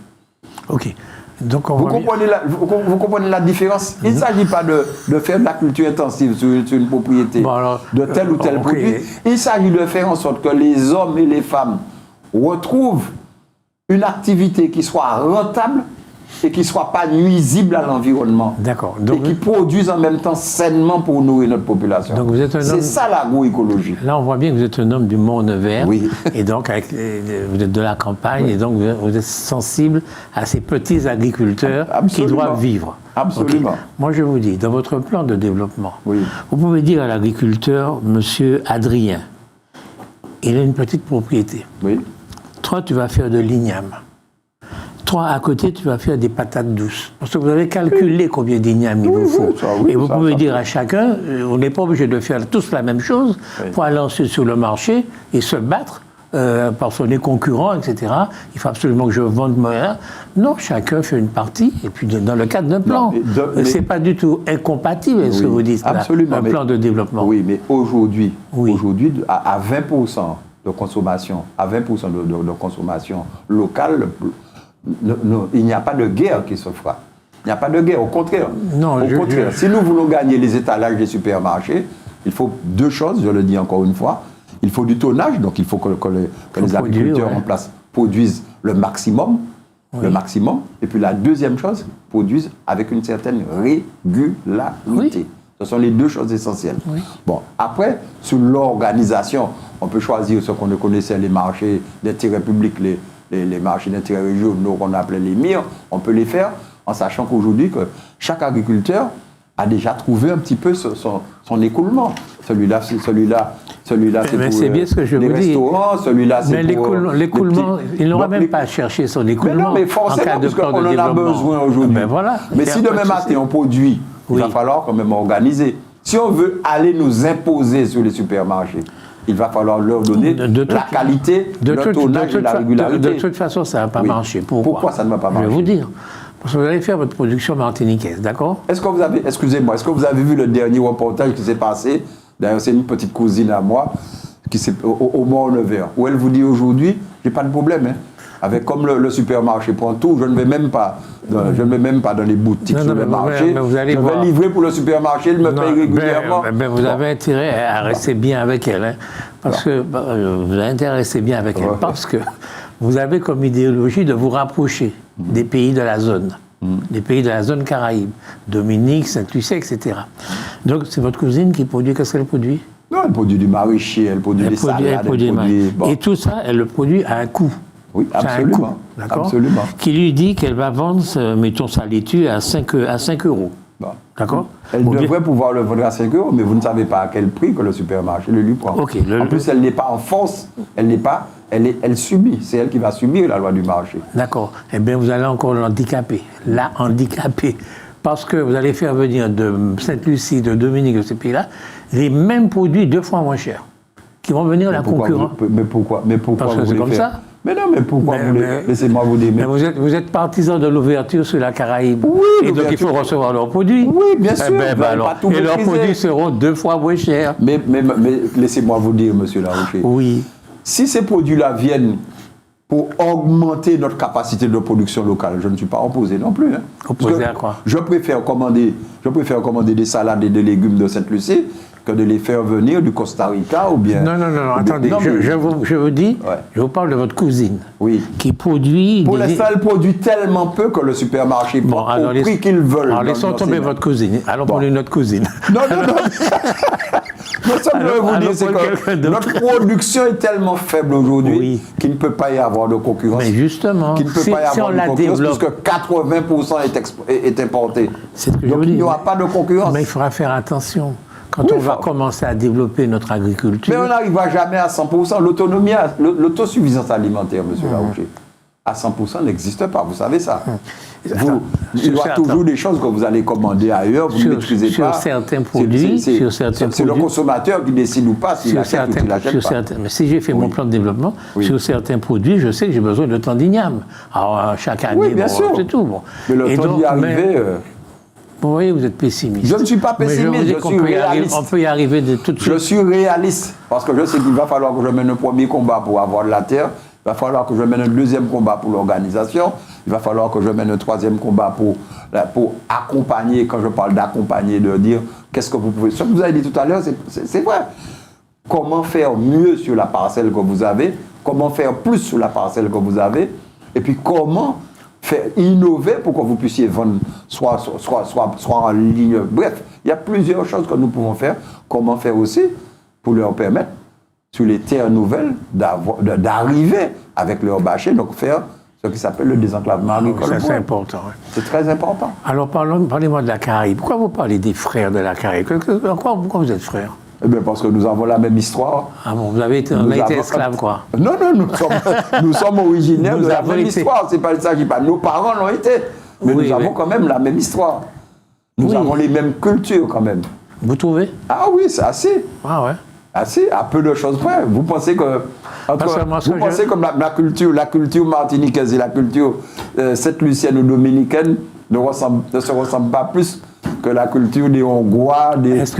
Ok. Donc vous comprenez la différence? Il ne s'agit pas de faire de la culture intensive sur une propriété de tel ou tel produit. Il s'agit de faire en sorte que les hommes et les femmes retrouvent une activité qui soit rentable et qui ne soit pas nuisible à l'environnement. D'accord. Et qui produise en même temps sainement pour nourrir notre population. Donc vous êtes un homme... C'est ça l'agroécologie. Là, on voit bien que vous êtes un homme du monde vert. Oui. Et donc, vous êtes de la campagne, oui. Et donc vous êtes sensible à ces petits agriculteurs qui doivent vivre. Absolument. Okay. Moi, je vous dis, dans votre plan de développement, oui. Vous pouvez dire à l'agriculteur, monsieur Adrien, il a une petite propriété. Oui. Toi, tu vas faire de l'igname. Toi, à côté, tu vas faire des patates douces. Parce que vous avez calculé combien d'ignames il vous faut. Et vous pouvez dire à chacun, on n'est pas obligé de faire tous la même chose pour aller ensuite sur le marché et se battre parce qu'on est concurrent, etc. Il faut absolument que je vende moins. Non, chacun fait une partie, et puis dans le cadre d'un plan. C'est pas du tout incompatible avec ce que vous dites là, un plan de développement. Oui, mais aujourd'hui, à 20% de consommation, de consommation locale, il n'y a pas de guerre qui se fera. Il n'y a pas de guerre, au contraire. Non, au contraire. Si nous voulons gagner les étalages des supermarchés, il faut deux choses, je le dis encore une fois. Il faut du tonnage, donc il faut que les agriculteurs en place produisent le maximum. Et puis la deuxième chose, produisent avec une certaine régularité. Ce sont les deux choses essentielles. Bon, après, sur l'organisation, on peut choisir ce qu'on connaissait, les marchés d'intérêt public, les marchés d'intérêt régionaux qu'on appelait les MIR, on peut les faire en sachant qu'aujourd'hui, que chaque agriculteur a déjà trouvé un petit peu son écoulement. Celui-là, c'est pour bien ce que je les vous restaurants, celui-là, c'est pour... l'écoulement, il n'aura même pas à chercher son écoulement. Mais non, mais forcément, parce qu'on en a besoin aujourd'hui. Voilà, mais si demain matin, on produit, il va falloir quand même organiser. Si on veut aller nous imposer sur les supermarchés, il va falloir leur donner la qualité, le tonnage et la régularité. De toute façon, ça ne va pas marcher. Pourquoi ça ne va pas marcher? Je vais vous dire. Parce que vous allez faire votre production martiniquaise, d'accord? Est-ce que vous avez, excusez-moi, est-ce que vous avez vu le dernier reportage qui s'est passé? D'ailleurs, c'est une petite cousine à moi, qui au Mont-Nevers, où elle vous dit aujourd'hui, j'ai pas de problème, hein. Avec comme le supermarché prend tout, je ne vais même pas dans les boutiques sur le marché. Je vais livrer pour le supermarché, il me paye régulièrement. Vous avez intérêt à rester bien avec elle, hein, parce que vous avez intérêt à rester bien avec elle, parce que vous avez comme idéologie de vous rapprocher des pays de la zone, des pays de la zone Caraïbe, Dominique, Saint-Lucie, etc. Donc c'est votre cousine qui produit, qu'est-ce qu'elle produit? Non, elle produit du maraîcher, elle produit des salades, elle produit... Et tout ça, elle le produit à un coût. Oui, absolument. Absolument. Qui lui dit qu'elle va vendre, mettons sa laitue à 5 euros. Bon. D'accord? Elle devrait pouvoir le vendre à 5 euros, mais vous ne savez pas à quel prix que le supermarché le lui prend. Okay, en plus, elle n'est pas en force, elle subit. C'est elle qui va subir la loi du marché. D'accord. Eh bien, vous allez encore l'handicaper. La handicaper. Parce que vous allez faire venir de Sainte-Lucie, de Dominique, de ces pays-là, les mêmes produits 2 fois moins chers, qui vont venir la concurrence. Mais pourquoi? Parce que c'est comme ça. Mais non, mais pourquoi laissez-moi vous dire. Mais vous êtes partisan de l'ouverture sur la Caraïbe. Oui, et donc il faut recevoir leurs produits. Oui, bien sûr. Et leurs produits seront 2 fois moins chers. Mais laissez-moi vous dire, monsieur Larouché. Oui. Si ces produits-là viennent pour augmenter notre capacité de production locale, je ne suis pas opposé non plus. Hein. Opposé à quoi? Je préfère commander des salades et des légumes de Sainte-Lucie que de les faire venir du Costa Rica ou bien... Non, attendez, je vous dis, je vous parle de votre cousine, qui produit... Pour l'instant, elle produit tellement peu que le supermarché prend au prix qu'ils veulent. Alors laissons tomber votre cousine, allons prendre une autre cousine. Non. Ce que je veux vous dire, c'est que notre production est tellement faible aujourd'hui qu'il ne peut pas y avoir de concurrence. Mais justement, qu'il ne peut pas y avoir de concurrence puisque 80% est importé. C'est ce que donc je il n'y aura pas de concurrence. Mais il faudra faire attention. Quand on va commencer à développer notre agriculture... Mais on n'arrivera jamais à 100%. L'autosuffisance alimentaire, monsieur Larouché, à 100% n'existe pas, vous savez ça. Il y aura toujours des choses que vous allez commander ailleurs, vous ne maîtrisez pas. Sur certains produits... C'est le consommateur qui décide ou pas s'il achète ou s'il n'achète pas. Mais si j'ai fait mon plan de développement, sur certains produits, je sais que j'ai besoin de temps d'igname. Alors chaque année, c'est tout. Mais le temps d'y arriver... Vous voyez, vous êtes pessimiste. Je ne suis pas pessimiste, je suis réaliste. On peut y arriver de tout de suite. Je suis réaliste, parce que je sais qu'il va falloir que je mène un premier combat pour avoir de la terre, il va falloir que je mène un deuxième combat pour l'organisation, il va falloir que je mène un troisième combat pour accompagner, quand je parle d'accompagner, de dire qu'est-ce que vous pouvez... Ce que vous avez dit tout à l'heure, c'est vrai. Comment faire mieux sur la parcelle que vous avez, comment faire plus sur la parcelle que vous avez, et puis comment... faire innover pour que vous puissiez vendre soit en ligne. Bref, il y a plusieurs choses que nous pouvons faire. Comment faire aussi pour leur permettre, sur les terres nouvelles, d'arriver avec leur bâcher, donc faire ce qui s'appelle le désenclavement agricole. C'est important. Ouais. C'est très important. Alors parlez-moi de la Caraïbe. Pourquoi vous parlez des frères de la Caraïbe? Pourquoi vous êtes frères? Eh bien, parce que nous avons la même histoire. Ah bon, vous avez été esclave, quoi? Non, nous sommes originaires de la même histoire. C'est pas, il ne s'agit pas. Nos parents l'ont été. Mais nous avons quand même la même histoire. Nous avons les mêmes cultures, quand même. Vous trouvez? Ah oui, c'est assez. Ah ouais? Ah si, à peu de choses près. Vous pensez que... vous pensez comme la culture martiniquaise et la culture sainte-lucienne ou dominicaine ne se ressemblent pas plus que la culture des Hongrois, Est-ce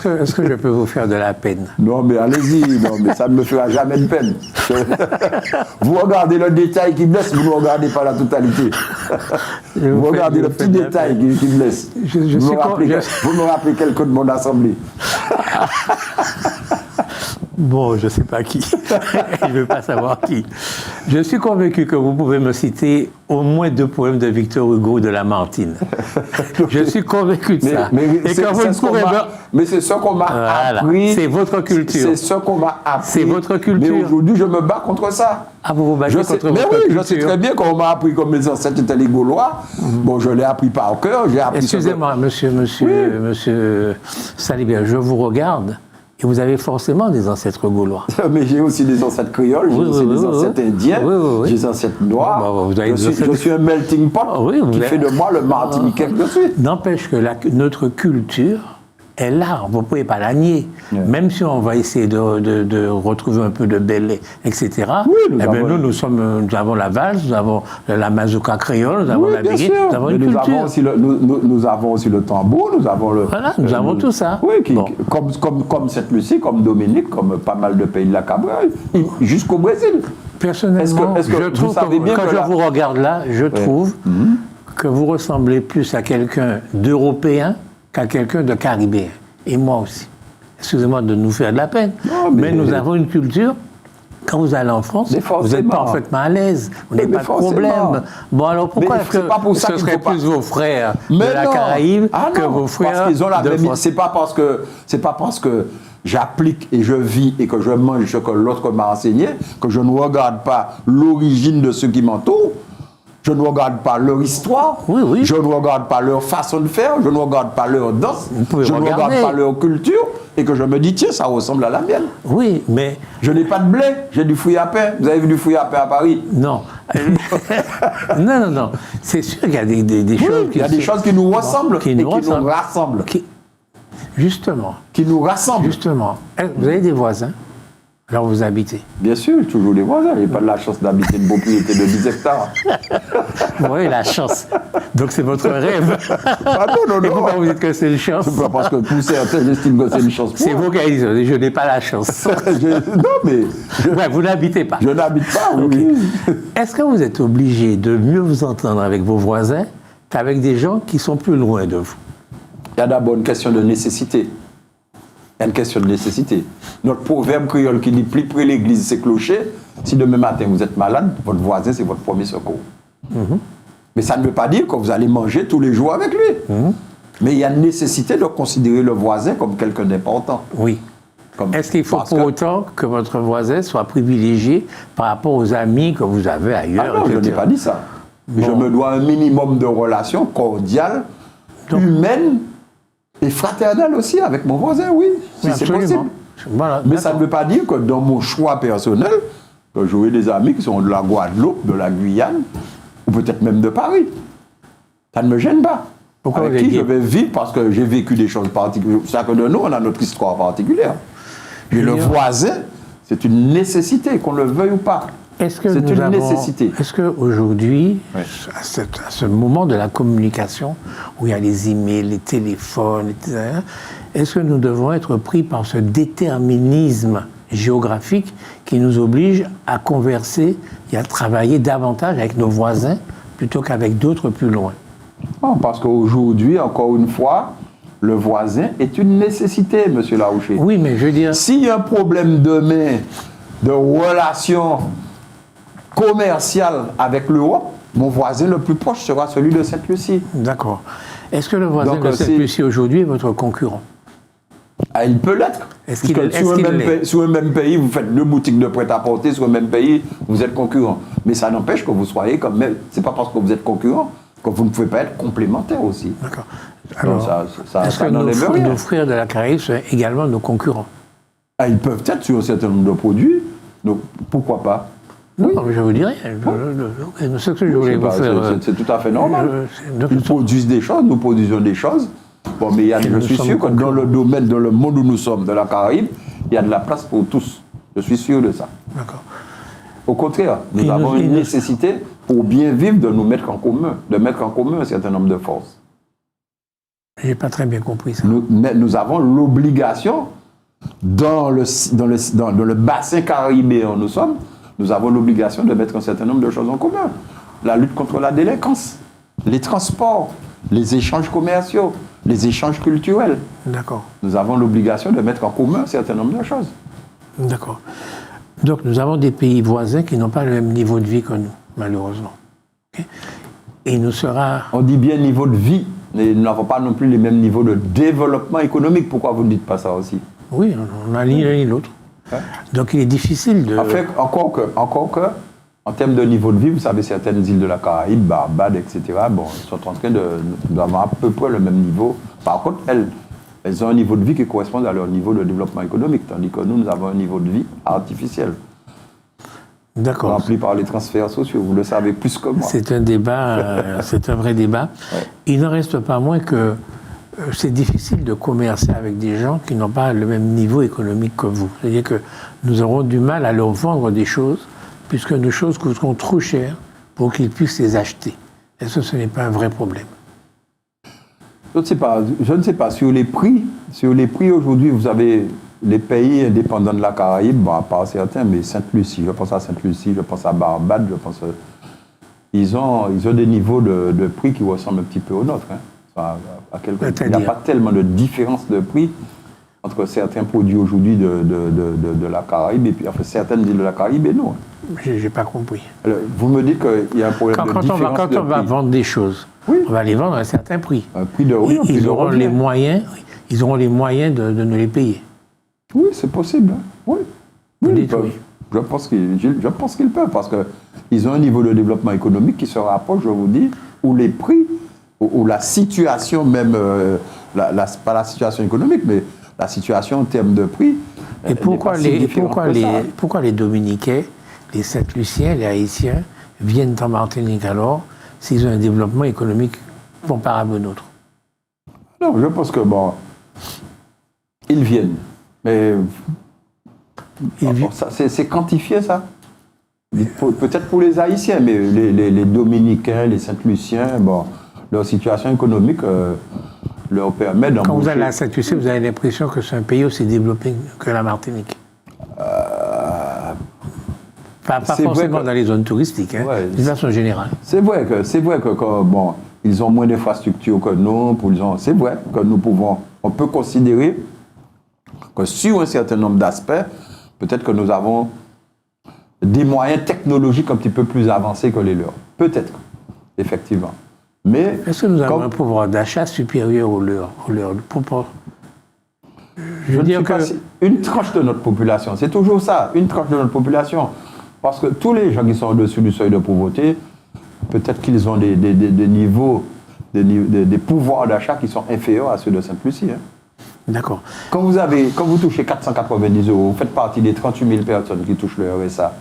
que je peux vous faire de la peine? Non, mais allez-y, non, mais ça ne me fera jamais de peine. Vous regardez le détail qui blesse, vous ne regardez pas la totalité. Vous regardez le petit détail qui blesse. Vous me rappelez quelqu'un de mon assemblée. Bon, je ne sais pas qui. Je ne veux pas savoir qui. Je suis convaincu que vous pouvez me citer au moins 2 poèmes de Victor Hugo de Lamartine. Je suis convaincu de ça. Mais c'est ce qu'on m'a appris. C'est votre culture. C'est ce qu'on m'a appris. C'est votre culture. Mais aujourd'hui, je me bats contre ça. Ah, vous vous battez contre votre culture. Mais oui, je sais très bien qu'on m'a appris comme mes ancêtres étaient les Gaulois. Bon, je l'ai appris par cœur. Excusez-moi, monsieur Salibert, je vous regarde. Et vous avez forcément des ancêtres gaulois. Mais j'ai aussi des ancêtres créoles, j'ai aussi des ancêtres indiens, j'ai des ancêtres noirs. Je suis un melting pot qui fait de moi le Martiniquais que je suis. N'empêche que notre culture est là, vous ne pouvez pas la nier. Yeah. Même si on va essayer de retrouver un peu de Bel-Air, etc. Oui, nous avons la valse, nous avons la mazurka créole, nous avons la béguine, nous avons une culture. Nous avons aussi le tambour, nous avons le... Voilà, nous avons tout ça. Oui, comme Sainte-Lucie, comme Dominique, comme pas mal de pays de la Cabrale, jusqu'au Brésil. Personnellement, je trouve que quand je vous regarde là, je trouve que vous ressemblez plus à quelqu'un d'européen qu'à quelqu'un de caribéen. Et moi aussi. Excusez-moi de nous faire de la peine. Non, mais nous avons une culture. Quand vous allez en France, vous êtes parfaitement à l'aise. Vous n'avez pas de problème. Bon, alors pourquoi est-ce que ce serait plus vos frères de la Caraïbe que vos frères parce qu'ils ont la même... C'est pas parce que j'applique et je vis et que je mange ce que l'autre m'a enseigné que je ne regarde pas l'origine de ceux qui m'entourent. Je ne regarde pas leur histoire, je ne regarde pas leur façon de faire, je ne regarde pas leur danse, je ne regarde pas leur culture, et que je me dis, tiens, ça ressemble à la mienne. Oui, mais... Je n'ai pas de blé, j'ai du fouille à pain. Vous avez vu du fouille à pain à Paris? Non. non. C'est sûr qu'il y a des choses qui... Il y a des choses qui nous ressemblent et qui nous rassemblent. Justement. Qui nous rassemblent. Justement. Vous avez des voisins? Alors vous habitez? Bien sûr, toujours les voisins. Il n'y a pas de la chance d'habiter une propriété de 10 hectares. Oui, la chance. Donc c'est votre rêve. Ah non. Et pourquoi vous dites que c'est une chance? C'est pas parce que pour certains, j'estime que c'est une chance. C'est vous qui avez dit, je n'ai pas la chance. Non, mais... vous n'habitez pas. Je n'habite pas, oui. Est-ce que vous êtes obligé de mieux vous entendre avec vos voisins qu'avec des gens qui sont plus loin de vous? Il y a d'abord une question de nécessité. Il y a une question de nécessité. Notre proverbe créole qui dit « plus près l'église, c'est clocher », si demain matin vous êtes malade, votre voisin, c'est votre premier secours. Mais ça ne veut pas dire que vous allez manger tous les jours avec lui. Mais il y a une nécessité de considérer le voisin comme quelqu'un d'important. Oui. Est-ce qu'il faut pour autant que votre voisin soit privilégié par rapport aux amis que vous avez ailleurs? Ah non, je n'ai pas dit ça. Bon. Je me dois un minimum de relations cordiales, humaines, et fraternelle aussi avec mon voisin, oui, si c'est possible. Voilà, mais ça ne veut pas dire que dans mon choix personnel, que j'aurai des amis qui sont de la Guadeloupe, de la Guyane, ou peut-être même de Paris. Ça ne me gêne pas. Pourquoi avec qui je vais vivre parce que j'ai vécu des choses particulières. Chacun de nous, on a notre histoire particulière. Et le voisin, c'est une nécessité, qu'on le veuille ou pas. C'est une nécessité. Est-ce qu'aujourd'hui, à ce moment de la communication, où il y a les emails, les téléphones, etc., est-ce que nous devons être pris par ce déterminisme géographique qui nous oblige à converser et à travailler davantage avec nos voisins plutôt qu'avec d'autres plus loin? Non, parce qu'aujourd'hui, encore une fois, le voisin est une nécessité, M. Larouché. Oui, mais je veux dire... S'il y a un problème demain de relation commercial avec l'Europe, mon voisin le plus proche sera celui de Sainte-Lucie. D'accord. Est-ce que le voisin de Sainte-Lucie aujourd'hui est votre concurrent? Ah, il peut l'être. Sur un même pays, vous faites 2 boutiques de prêt-à-porter, sur un même pays, vous êtes concurrent. Mais ça n'empêche que vous soyez quand même... C'est pas parce que vous êtes concurrent que vous ne pouvez pas être complémentaire aussi. D'accord. Alors, est-ce que nos frères de la Caraïbe sont également nos concurrents? Ah, ils peuvent être sur un certain nombre de produits, donc pourquoi pas? Non, mais je vous dirais. Ce que je voulais vous faire. C'est tout à fait normal. Ils produisent des choses, nous produisons des choses. Bon, mais je suis sûr que dans le domaine, dans le monde où nous sommes, de la Caraïbe, Il y a de la place pour tous. Je suis sûr de ça. D'accord. Au contraire, nous avons une nécessité pour bien vivre de nous mettre en commun, de mettre en commun un certain nombre de forces. J'ai pas très bien compris ça. Nous avons l'obligation, dans le bassin caribéen où nous sommes, nous avons l'obligation de mettre un certain nombre de choses en commun. La lutte contre la délinquance, les transports, les échanges commerciaux, les échanges culturels. D'accord. Nous avons l'obligation de mettre en commun un certain nombre de choses. D'accord. Donc nous avons des pays voisins qui n'ont pas le même niveau de vie que nous, malheureusement. Okay. Et il nous sera... On dit bien niveau de vie, mais nous n'avons pas non plus les mêmes niveaux de développement économique. Pourquoi vous ne dites pas ça aussi? Oui, on a ni l'un ni l'autre. Hein? Donc il est difficile de... En fait, encore que, en termes de niveau de vie, vous savez, certaines îles de la Caraïbe, Barbade, etc., bon, sont en train d'avoir à peu près le même niveau. Par contre, elles ont un niveau de vie qui correspond à leur niveau de développement économique, tandis que nous avons un niveau de vie artificiel. D'accord. Rempli par les transferts sociaux, vous le savez plus que moi. C'est un débat, c'est un vrai débat. Ouais. Il n'en reste pas moins que c'est difficile de commercer avec des gens qui n'ont pas le même niveau économique que vous. C'est-à-dire que nous aurons du mal à leur vendre des choses, puisque nos choses coûteront trop cher pour qu'ils puissent les acheter. Est-ce que ce n'est pas un vrai problème? Je ne sais pas. Sur les prix aujourd'hui, vous avez les pays indépendants de la Caraïbe, bon, à part certains, mais Sainte-Lucie, je pense à Sainte-Lucie, je pense à Barbade, ils ont des niveaux de prix qui ressemblent un petit peu aux nôtres. Hein. Il n'y a pas tellement de différence de prix entre certains produits aujourd'hui de la Caraïbe et puis enfin, certaines îles de la Caraïbe et nous. Hein. J'ai pas compris. Alors, vous me dites qu'il y a un problème de différence de prix. Quand on va vendre des choses, oui, on va les vendre à un certain prix. Un prix de oui, ils auront les moyens de nous les payer. Oui, c'est possible. Hein. Oui. Oui, je pense qu'ils peuvent parce qu'ils ont un niveau de développement économique qui se rapproche, je vous dis, où les prix, où la situation même, pas la situation économique, mais la situation en termes de prix. Et pourquoi les Dominicains, les Saint-Luciens, les Haïtiens viennent en Martinique alors s'ils ont un développement économique comparable au nôtre? Non, je pense que ils viennent. Mais c'est quantifié, ça. Peut-être pour les Haïtiens, mais les Dominicains, les Saint-Luciens, leur situation économique leur permet d'embaucher. Quand vous allez à Saint-Lucie, vous avez l'impression que c'est un pays aussi développé que la Martinique. Pas forcément dans les zones touristiques, hein, de façon générale. C'est vrai que ils ont moins d'infrastructures que nous. C'est vrai que on peut considérer que sur un certain nombre d'aspects, peut-être que nous avons des moyens technologiques un petit peu plus avancés que les leurs. Peut-être, effectivement. Mais est-ce que nous avons un pouvoir d'achat supérieur au leur? Je veux dire que... Une tranche de notre population, c'est toujours ça, une tranche de notre population. Parce que tous les gens qui sont au-dessus du seuil de pauvreté, peut-être qu'ils ont des niveaux, des pouvoirs d'achat qui sont inférieurs à ceux de Sainte-Lucie. Hein. D'accord. Quand vous touchez 490 €, vous faites partie des 38 000 personnes qui touchent le RSA.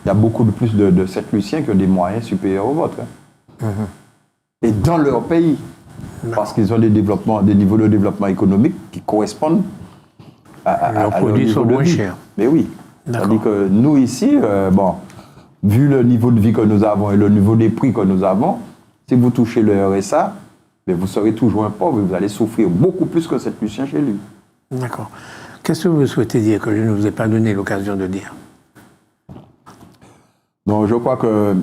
Il y a beaucoup plus de Saint-Luciens qui ont des moyens supérieurs aux vôtres. Hein. Mm-hmm. Et dans leur pays. Parce qu'ils ont des niveaux de développement économique qui correspondent à leurs produits sont moins chers. Mais oui. C'est-à-dire que nous ici, vu le niveau de vie que nous avons et le niveau des prix que nous avons, si vous touchez le RSA, mais vous serez toujours un pauvre et vous allez souffrir beaucoup plus que cette Lucien chez lui. D'accord. Qu'est-ce que vous souhaitez dire que je ne vous ai pas donné l'occasion de dire? Non, je crois que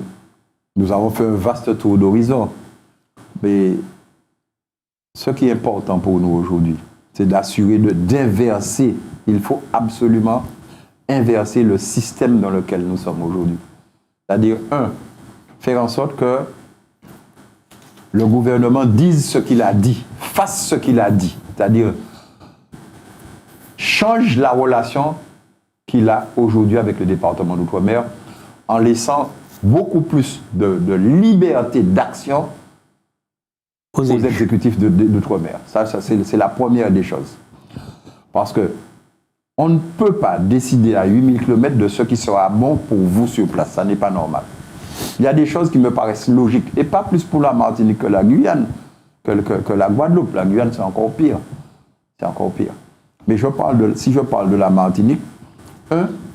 nous avons fait un vaste tour d'horizon. Mais ce qui est important pour nous aujourd'hui, c'est d'assurer d'inverser. Il faut absolument inverser le système dans lequel nous sommes aujourd'hui. C'est-à-dire, faire en sorte que le gouvernement dise ce qu'il a dit, fasse ce qu'il a dit. C'est-à-dire, change la relation qu'il a aujourd'hui avec le département d'Outre-mer en laissant beaucoup plus de liberté d'action aux exécutifs d'Outre-mer. Ça c'est la première des choses. Parce que on ne peut pas décider à 8000 km de ce qui sera bon pour vous sur place. Ça n'est pas normal. Il y a des choses qui me paraissent logiques, et pas plus pour la Martinique que la Guyane, que la Guadeloupe. La Guyane, c'est encore pire. C'est encore pire. Mais si je parle de la Martinique,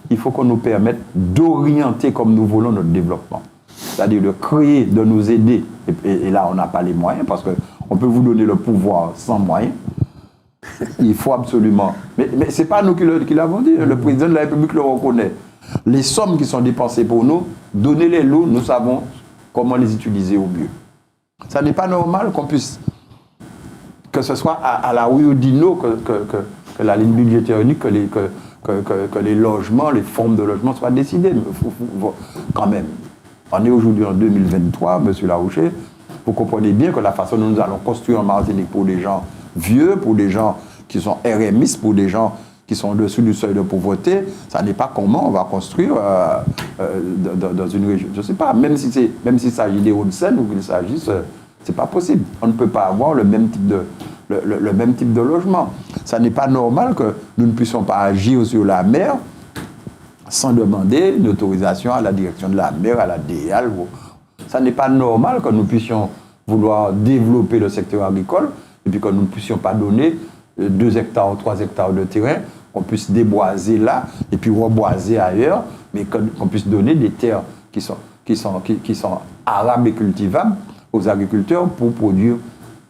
il faut qu'on nous permette d'orienter comme nous voulons notre développement. C'est-à-dire de créer, de nous aider. Et là, on n'a pas les moyens parce qu'on peut vous donner le pouvoir sans moyens. Il faut absolument... Mais ce n'est pas nous qui l'avons dit. Le président de la République le reconnaît. Les sommes qui sont dépensées pour nous, donnez-les nous, nous savons comment les utiliser au mieux. Ça n'est pas normal qu'on puisse... Que ce soit à la Rio Dino, que la ligne budgétaire unique, que les logements, les formes de logement soient décidées. Quand même. On est aujourd'hui en 2023, M. Larouché. Vous comprenez bien que la façon dont nous allons construire en Martinique pour des gens vieux, pour des gens qui sont RMistes, pour des gens qui sont au-dessus du seuil de pauvreté, ça n'est pas comment on va construire dans une région. Je ne sais pas, même s'il s'agit des Hauts-de-Seine ou qu'il s'agisse, c'est pas possible. On ne peut pas avoir le même type de logement. Ça n'est pas normal que nous ne puissions pas agir sur la mer sans demander une autorisation à la direction de la mer, à la DEAL. Ça n'est pas normal que nous puissions vouloir développer le secteur agricole et puis que nous ne puissions pas donner 2 hectares ou 3 hectares de terrain, qu'on puisse déboiser là et puis reboiser ailleurs, mais qu'on puisse donner des terres qui sont arables et cultivables aux agriculteurs pour produire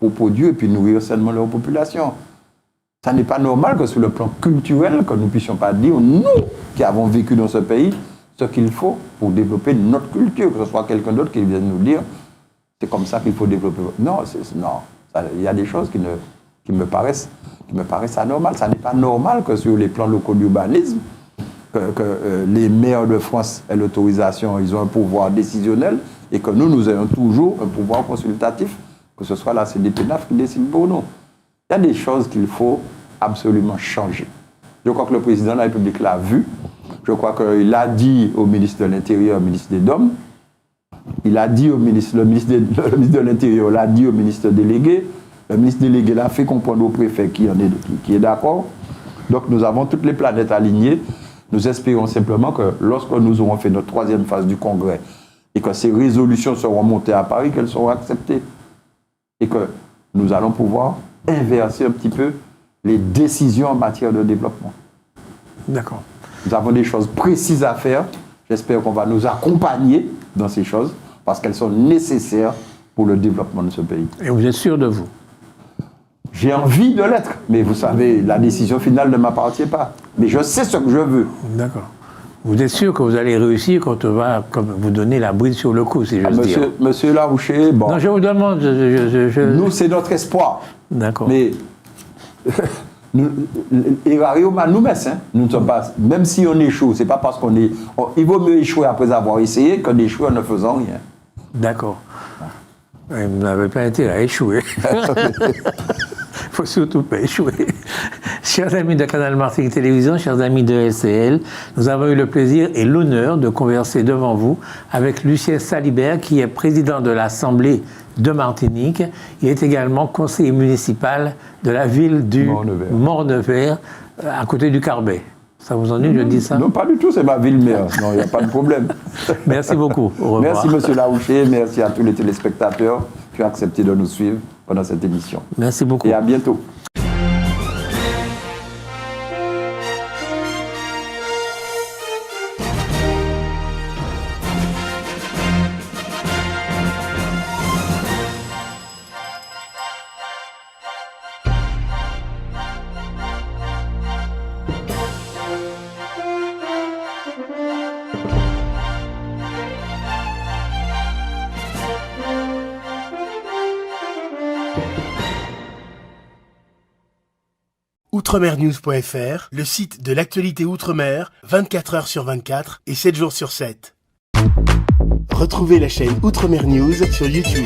et puis nourrir seulement leur population. Ça n'est pas normal que sur le plan culturel, que nous ne puissions pas dire, nous qui avons vécu dans ce pays, ce qu'il faut pour développer notre culture, que ce soit quelqu'un d'autre qui vienne nous dire, c'est comme ça qu'il faut développer. Non, il y a des choses qui me paraissent anormales. Ça n'est pas normal que sur les plans locaux d'urbanisme, que les maires de France aient l'autorisation, ils ont un pouvoir décisionnel, et que nous ayons toujours un pouvoir consultatif, que ce soit la CDPNAF qui décide pour nous. Il y a des choses qu'il faut absolument changer. Je crois que le président de la République l'a vu. Je crois qu'il a dit au ministre de l'Intérieur, au ministre des DOM, il a dit au ministre, le ministre de l'Intérieur l'a dit au ministre délégué, le ministre délégué l'a fait comprendre au préfet qui est d'accord. Donc nous avons toutes les planètes alignées. Nous espérons simplement que lorsque nous aurons fait notre 3e phase du Congrès et que ces résolutions seront montées à Paris, qu'elles seront acceptées. Et que nous allons pouvoir inverser un petit peu les décisions en matière de développement. D'accord. Nous avons des choses précises à faire. J'espère qu'on va nous accompagner dans ces choses parce qu'elles sont nécessaires pour le développement de ce pays. Et vous êtes sûr de vous? J'ai envie de l'être, mais vous savez, la décision finale ne m'appartient pas. Mais je sais ce que je veux. D'accord. Vous êtes sûr que vous allez réussir quand on va vous donner la bride sur le cou, si j'ose dire? Monsieur Larouché, bon... Non, je vous demande... Nous, c'est notre espoir. D'accord. Mais... nous ne sommes pas... Même si on échoue, c'est pas parce qu'on est... il vaut mieux échouer après avoir essayé que d'échouer en ne faisant rien. D'accord. Ouais, vous n'avez pas intérêt à échouer. Il ne faut surtout pas échouer. Chers amis de Canal Martinique Télévision, chers amis de LCL, nous avons eu le plaisir et l'honneur de converser devant vous avec Lucien Salibert, qui est président de l'Assemblée de Martinique. Il est également conseiller municipal de la ville du Morne-Vert, à côté du Carbet. Ça vous ennuie, je dis ça? Non, pas du tout, c'est ma ville-mère. Non, il n'y a pas de problème. Merci beaucoup. Au revoir. Merci, monsieur Larouché. Merci à tous les téléspectateurs qui ont accepté de nous suivre pendant cette émission. Merci beaucoup. Et à bientôt. Outremernews.fr, le site de l'actualité Outre-mer, 24 heures sur 24 et 7 jours sur 7. Retrouvez la chaîne Outremer News sur YouTube.